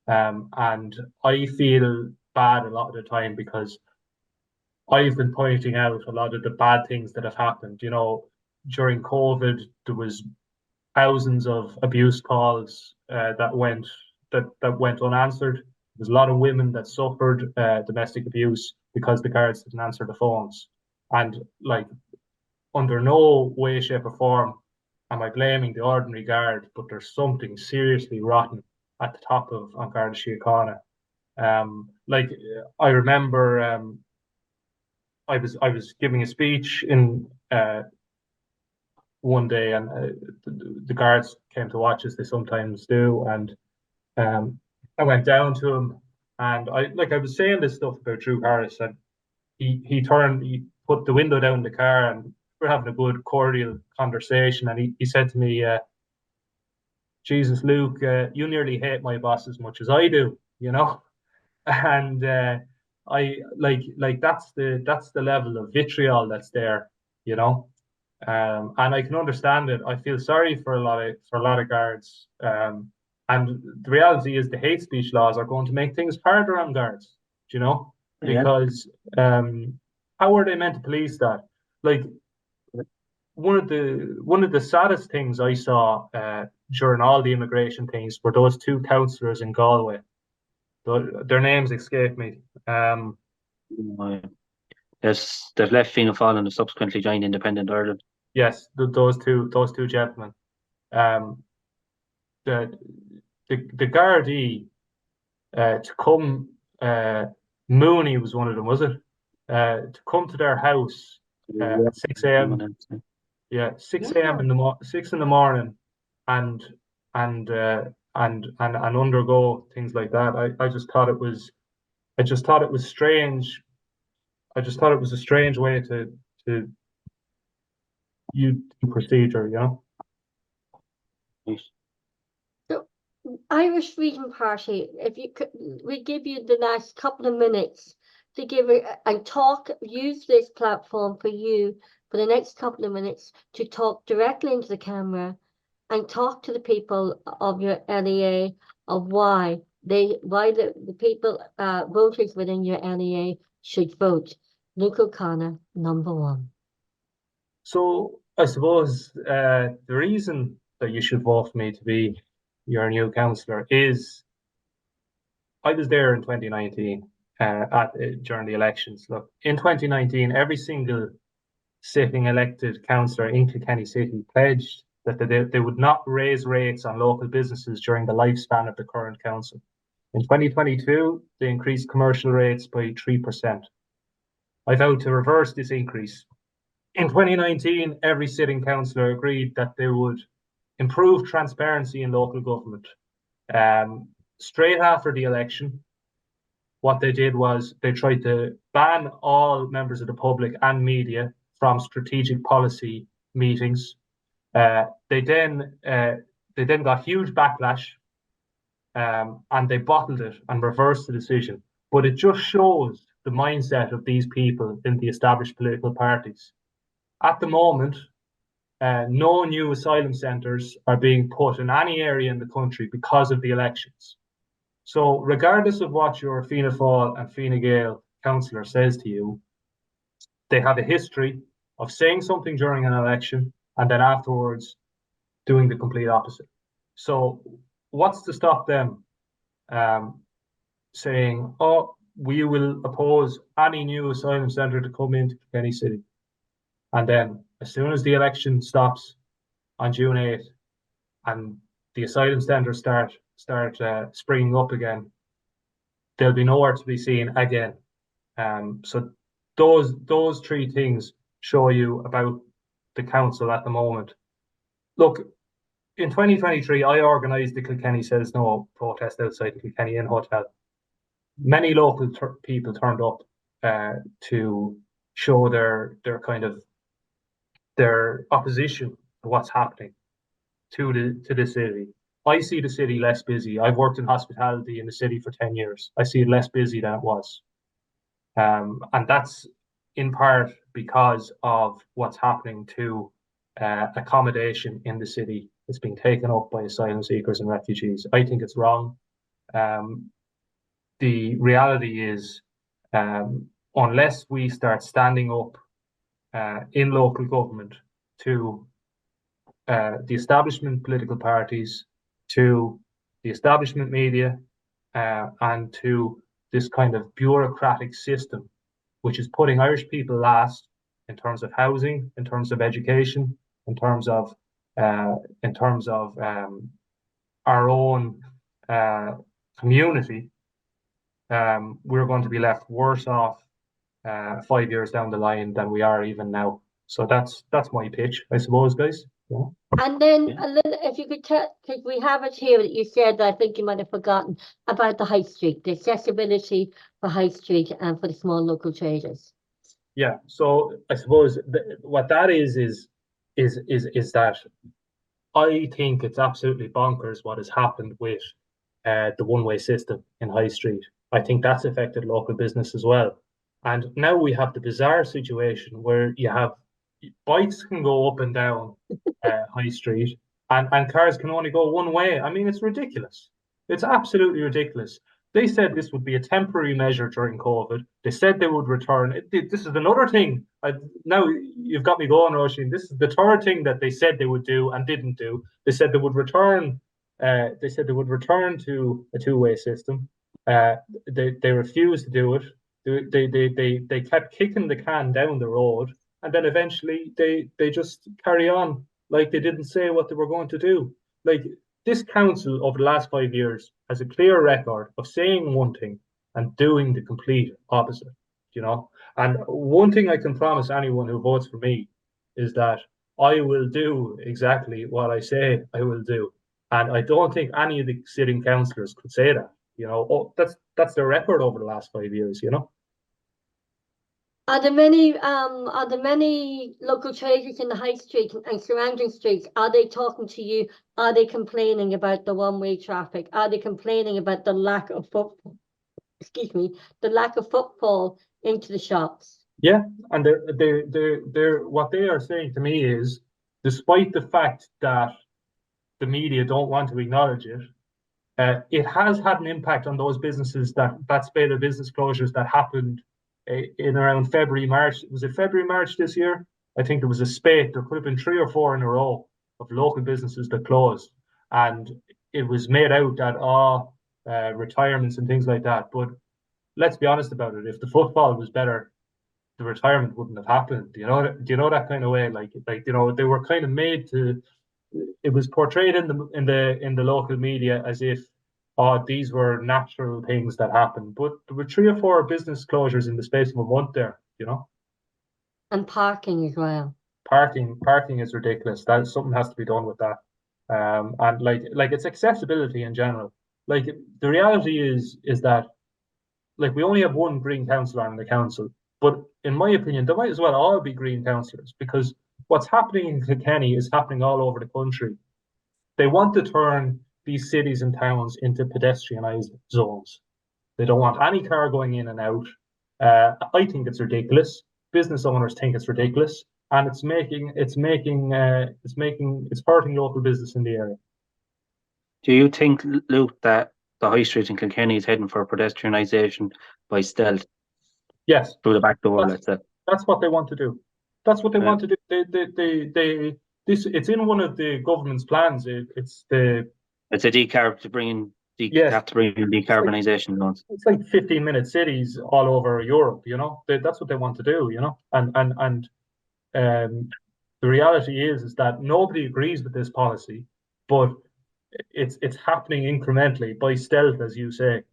and I feel bad a lot of the time because I've been pointing out a lot of the bad things that have happened. During COVID, there was thousands of abuse calls that went unanswered. There's a lot of women that suffered domestic abuse because the guards didn't answer the phones. And like, under no way, shape, or form am I blaming the ordinary guard, but there's something seriously rotten at the top of Garda Síochána. Like, I remember I was giving a speech in one day, and the guards came to watch, as they sometimes do, and I went down to him, and I was saying this stuff about Drew Harris, and he put the window down in the car, and we're having a good cordial conversation, and he said to me, Jesus, Luke, you nearly hate my boss as much as I do, and I that's the level of vitriol that's there, and I can understand it. I feel sorry for a lot of guards, and the reality is the hate speech laws are going to make things harder on guards, because how are they meant to police that? Like, one of the saddest things I saw during all the immigration things were those two councillors in Galway. Their names escape me. Yes, they've left Fianna Fáil and have subsequently joined Independent Ireland. Yes, those two gentlemen. The Gardaí to come. Mooney was one of them, was it? To come to their house at 6 a.m. Yeah, 6 a.m. in the morning, and undergo things like that. I just thought it was strange. I just thought it was a strange way to use procedure, Yes. So, Irish Freedom Party, if you could, we give you the last couple of minutes to give and use this platform for you for the next couple of minutes to talk directly into the camera and talk to the people of your LEA of why the people, voters within your LEA should vote. Luke O'Connor, number one. So I suppose the reason that you should vote for me to be your new councillor is I was there in 2019 during the elections. Look, in 2019, every single sitting elected councillor in Kilkenny City pledged that they would not raise rates on local businesses during the lifespan of the current council. In 2022, they increased commercial rates by 3%. I vowed to reverse this increase. In 2019, every sitting councillor agreed that they would improve transparency in local government. Straight after the election, what they did was they tried to ban all members of the public and media from strategic policy meetings. They then got huge backlash, and they bottled it and reversed the decision. But it just shows the mindset of these people in the established political parties. At the moment, no new asylum centres are being put in any area in the country because of the elections. So regardless of what your Fianna Fáil and Fine Gael councillor says to you, they have a history of saying something during an election and then afterwards doing the complete opposite. So what's to stop them saying, oh, we will oppose any new asylum centre to come into Kilkenny City? And then as soon as the election stops on June 8th and the asylum centres start springing up again, they'll be nowhere to be seen again. So those three things show you about the council at the moment. Look, in 2023, I organised the Kilkenny Says No protest outside the Kilkenny Inn Hotel. Many local people turned up to show their opposition to what's happening to the city. I see the city less busy. I've worked in hospitality in the city for 10 years. I see it less busy than it was. And that's in part because of what's happening to accommodation in the city. It's being taken up by asylum seekers and refugees. I think it's wrong. The reality is, unless we start standing up in local government to the establishment political parties, to the establishment media, and to this kind of bureaucratic system, which is putting Irish people last in terms of housing, in terms of education, in terms of our own community, we're going to be left worse off 5 years down the line than we are even now. So that's my pitch, I suppose, guys. Yeah. And then a little, if you could tell, because we have it here that you said that I think you might have forgotten about the high street, the accessibility for high street and for the small local traders. Yeah, so I suppose what that is that I think it's absolutely bonkers what has happened with the one-way system in high street. I think that's affected local business as well. And now we have the bizarre situation where you have bikes can go up and down high street and cars can only go one way. I mean, it's ridiculous. It's absolutely ridiculous. They said this would be a temporary measure during COVID. They said they would return. This is another thing. Now you've got me going, Roisin. This is the third thing that they said they would do and didn't do. They said they would return. They said they would return to a two-way system. They refused to do it. They kept kicking the can down the road, and then eventually they just carry on like they didn't say what they were going to do. Like, this council over the last 5 years has a clear record of saying one thing and doing the complete opposite, you know? And one thing I can promise anyone who votes for me is that I will do exactly what I say I will do. And I don't think any of the sitting councillors could say that, you know? Oh, that's their record over the last 5 years, you know? Are there many local traders in the high street and surrounding streets? Are they talking to you? Are they complaining about the one-way traffic? Are they complaining about the lack of footfall? excuse me, the lack of footfall into the shops. Yeah, and they're what they are saying to me is, despite the fact that the media don't want to acknowledge it, it has had an impact on those businesses that spate of business closures that happened in around February, March. Was it February, March this year? I think there was a spate. There could have been 3 or 4 in a row of local businesses that closed, and it was made out that retirements and things like that. But let's be honest about it. If the football was better, the retirement wouldn't have happened. Do you know that kind of way? Like they were kind of made to. It was portrayed in the local media as if these were natural things that happened. But there were 3 or 4 business closures in the space of a month there. And parking as well. Parking is ridiculous. That something has to be done with that. And like it's accessibility in general. Like the reality is that like we only have one green councillor on the council, but in my opinion, there might as well all be green councillors, because what's happening in Kilkenny is happening all over the country. They want to turn these cities and towns into pedestrianised zones. They don't want any car going in and out. I think it's ridiculous. Business owners think it's ridiculous, and it's hurting local business in the area. Do you think, Luke, that the high street in Kilkenny is heading for pedestrianisation by stealth? Yes. Through the back door, let's say. That's what they want to do. That's what they want to do. It's in one of the government's plans. It's a decarb to bring in. Have to bring in decarbonisation loans. It's like 15-minute cities all over Europe. That's what they want to do. And the reality is that nobody agrees with this policy, but it's happening incrementally by stealth, as you say.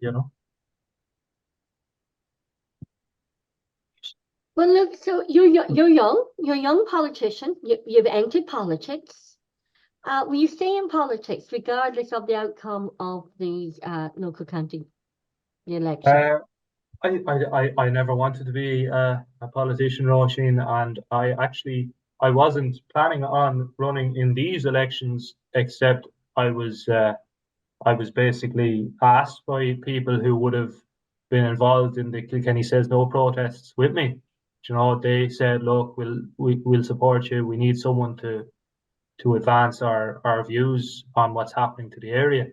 Well, look, so you're a young politician. You've entered politics. Will you stay in politics regardless of the outcome of these local county elections? I never wanted to be a politician, Roisin, and I wasn't planning on running in these elections, except I was basically asked by people who would have been involved in the Kilkenny Says No protests with me. They said, look, we'll support you. We need someone to advance our views on what's happening to the area.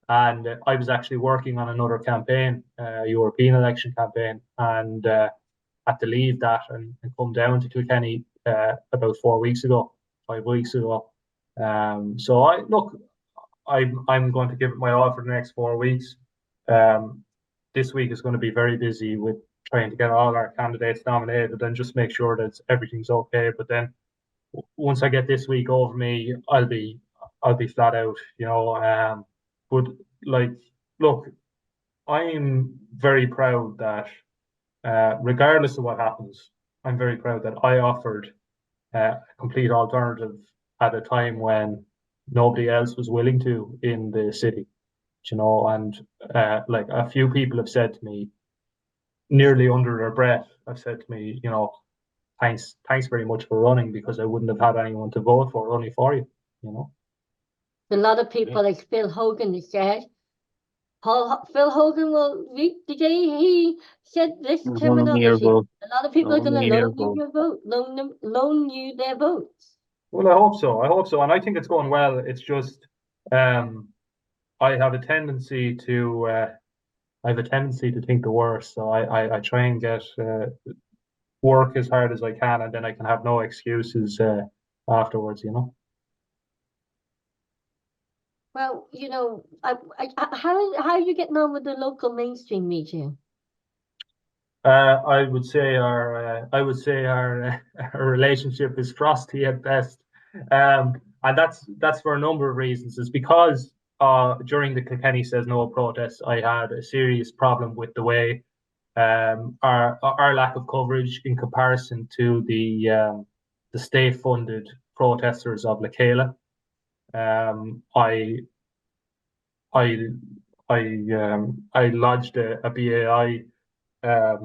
And I was actually working on another campaign, a European election campaign, and had to leave that and come down to Kilkenny about 5 weeks ago. So I'm going to give it my all for the next 4 weeks. This week is going to be very busy with trying to get all our candidates nominated and just make sure that everything's okay. But then once I get this week over me, I'll be flat out, but look, I'm very proud that regardless of what happens, I'm very proud that I offered a complete alternative at a time when nobody else was willing to in the city, and like a few people have said to me, nearly under their breath, have said to me, thanks very much for running, because I wouldn't have had anyone to vote for, only for you, A lot of people, like Phil Hogan, has said, Phil Hogan will reap the day he said this terminology. A lot of people are going to loan you your vote, loan you their votes. Well, I hope so, and I think it's going well. It's just I have a tendency to think the worst, so I try and get work as hard as I can, and then I can have no excuses afterwards. Well, how are you getting on with the local mainstream media? I would say our relationship is frosty at best, and that's for a number of reasons. It's because during the Kilkenny Says No protest, I had a serious problem with the way our lack of coverage in comparison to the state-funded protesters of Lakela. I lodged a BAI, a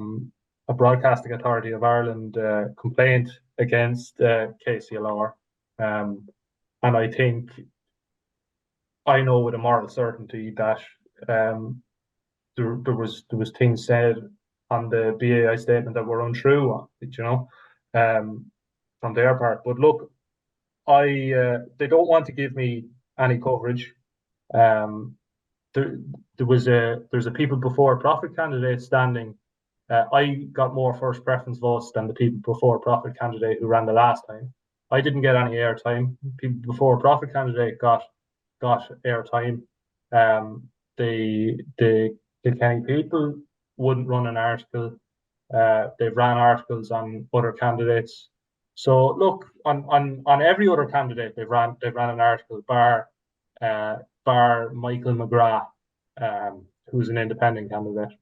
Broadcasting Authority of Ireland complaint against KCLR, and I think I know with a moral certainty that there was things said on the BAI statement that were untrue, from their part. But look, they don't want to give me any coverage. There's a people before profit candidate standing. I got more first preference votes than the people before profit candidate who ran the last time. I didn't get any airtime. People before profit candidate got airtime. The Kilkenny people wouldn't run an article. They ran articles on other candidates. So look, on every other candidate they've ran an article, bar Michael McGrath, who's an independent candidate.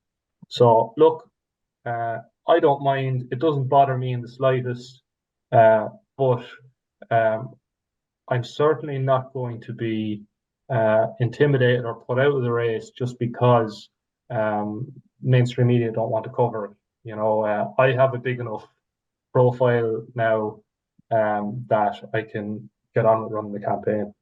So look, I don't mind. It doesn't bother me in the slightest. But I'm certainly not going to be intimidated or put out of the race just because mainstream media don't want to cover it. I have a big enough profile now that I can get on with running the campaign.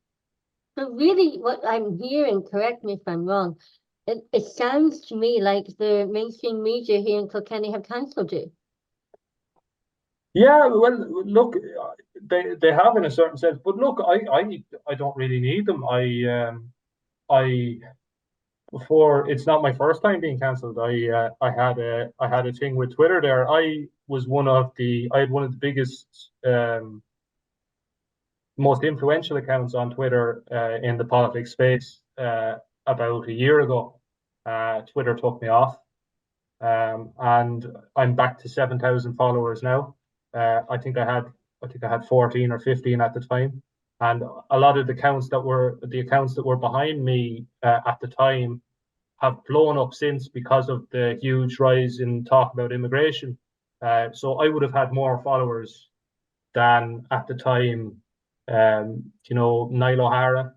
So really, what I'm hearing, correct me if I'm wrong, it sounds to me like the mainstream media here in Kilkenny have cancelled you. Yeah, well, look, they have in a certain sense, but look, I don't really need them. Before, it's not my first time being cancelled. I had a thing with Twitter there. I had one of the biggest, most influential accounts on Twitter in the politics space about a year ago. Twitter took me off, and I'm back to 7,000 followers now. I think I had 14 or 15 at the time, and a lot of the accounts that were behind me at the time have blown up since because of the huge rise in talk about immigration. So I would have had more followers than at the time. Niall O'Hara,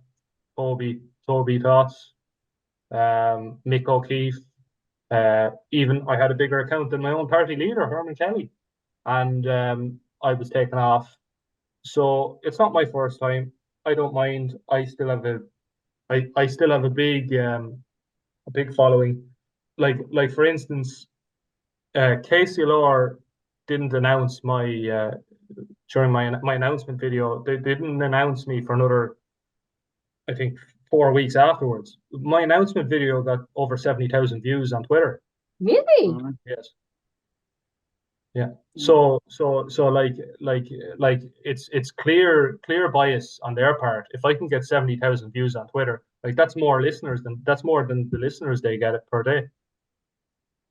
Toby Toss, Mick O'Keefe. Even I had a bigger account than my own party leader, Herman Kelly, and I was taken off. So it's not my first time. I don't mind. I still have a big following. Like for instance, Casey Lore didn't announce my during my announcement video. They didn't announce me for another, I think, 4 weeks afterwards. My announcement video got over 70,000 views on Twitter. Really? Yes. Yeah. So like it's clear bias on their part. If I can get 70,000 views on Twitter, like that's more than the listeners they get it per day.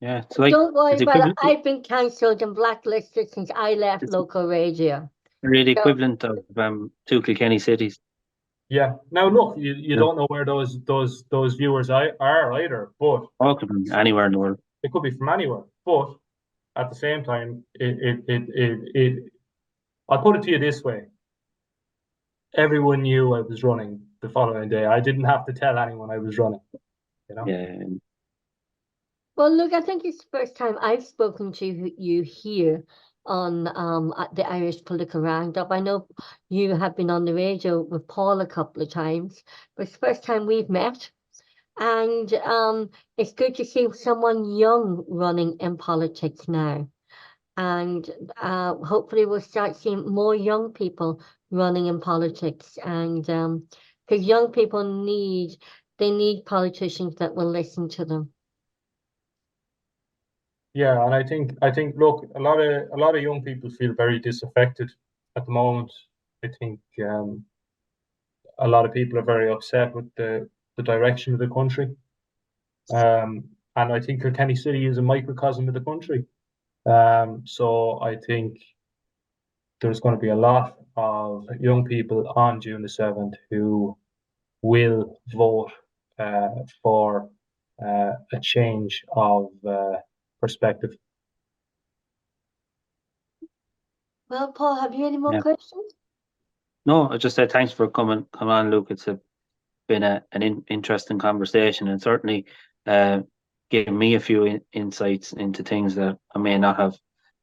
Yeah, it's like Don't worry it's about it. equivalent, I've been cancelled and blacklisted since I left it's local radio. really So equivalent of two Kilkenny cities. Yeah. Now look, you Yeah. don't know where those viewers are either, but All could be anywhere in the world. it could be from anywhere. But at the same time, I'll put it to you this way. Everyone knew I was running the following day. I didn't have to tell anyone I was running, Yeah. well, look, I think it's the first time I've spoken to you here on the Irish Political Roundup. I know you have been on the radio with Paul a couple of times, but it's the first time we've met. And it's good to see someone young running in politics now. And hopefully we'll start seeing more young people running in politics. And because young people need politicians that will listen to them. Yeah, and I think look, a lot of young people feel very disaffected at the moment. I think a lot of people are very upset with the direction of the country. And I think Kilkenny City is a microcosm of the country. So I think there's going to be a lot of young people on June the 7th who will vote for a change of perspective. Well, Paul, have you any more Yeah. questions? No, I just said thanks for coming on, Luke. It's been an interesting conversation, and certainly given me a few insights into things that I may not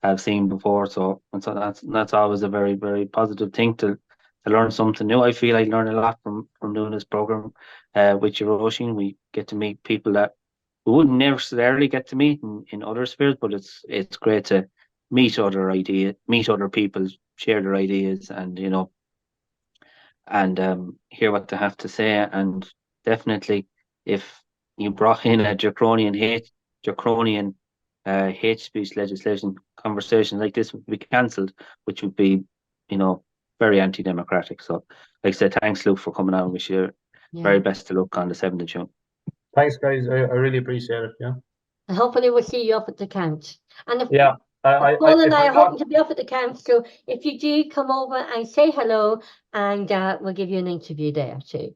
have seen before. So that's always a very, very positive thing to learn something new. I feel I learn a lot from doing this program with you, Roisin. We get to meet people that we wouldn't necessarily get to meet in other spheres, but it's great to meet other people, share their ideas, and hear what they have to say. And definitely, if you brought in a draconian hate speech legislation, conversation like this would be cancelled, which would be, very anti-democratic. So, like I said, thanks, Luke, for coming on. Wish you very best of luck on the 7th of June. Thanks, guys. I really appreciate it. Yeah. And hopefully we'll see you up at the count. And if Yeah. Paul and If I I'm are not, hoping to be up at the camp, so if you do come over and say hello, and we'll give you an interview there too.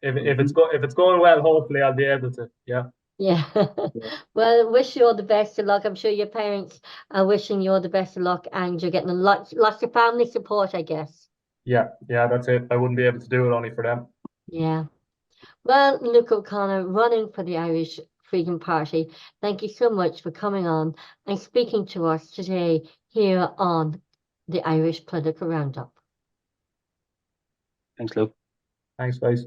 if it's going well, hopefully I'll be able to. Yeah. Yeah. Yeah. Well, wish you all the best of luck. I'm sure your parents are wishing you all the best of luck, and you're getting lots of family support, I guess. Yeah. That's it. I wouldn't be able to do it only for them. Yeah. Well, Luke O'Connor, running for the Irish Freedom Party, thank you so much for coming on and speaking to us today here on the Irish Political Roundup. Thanks, Luke. Thanks, guys.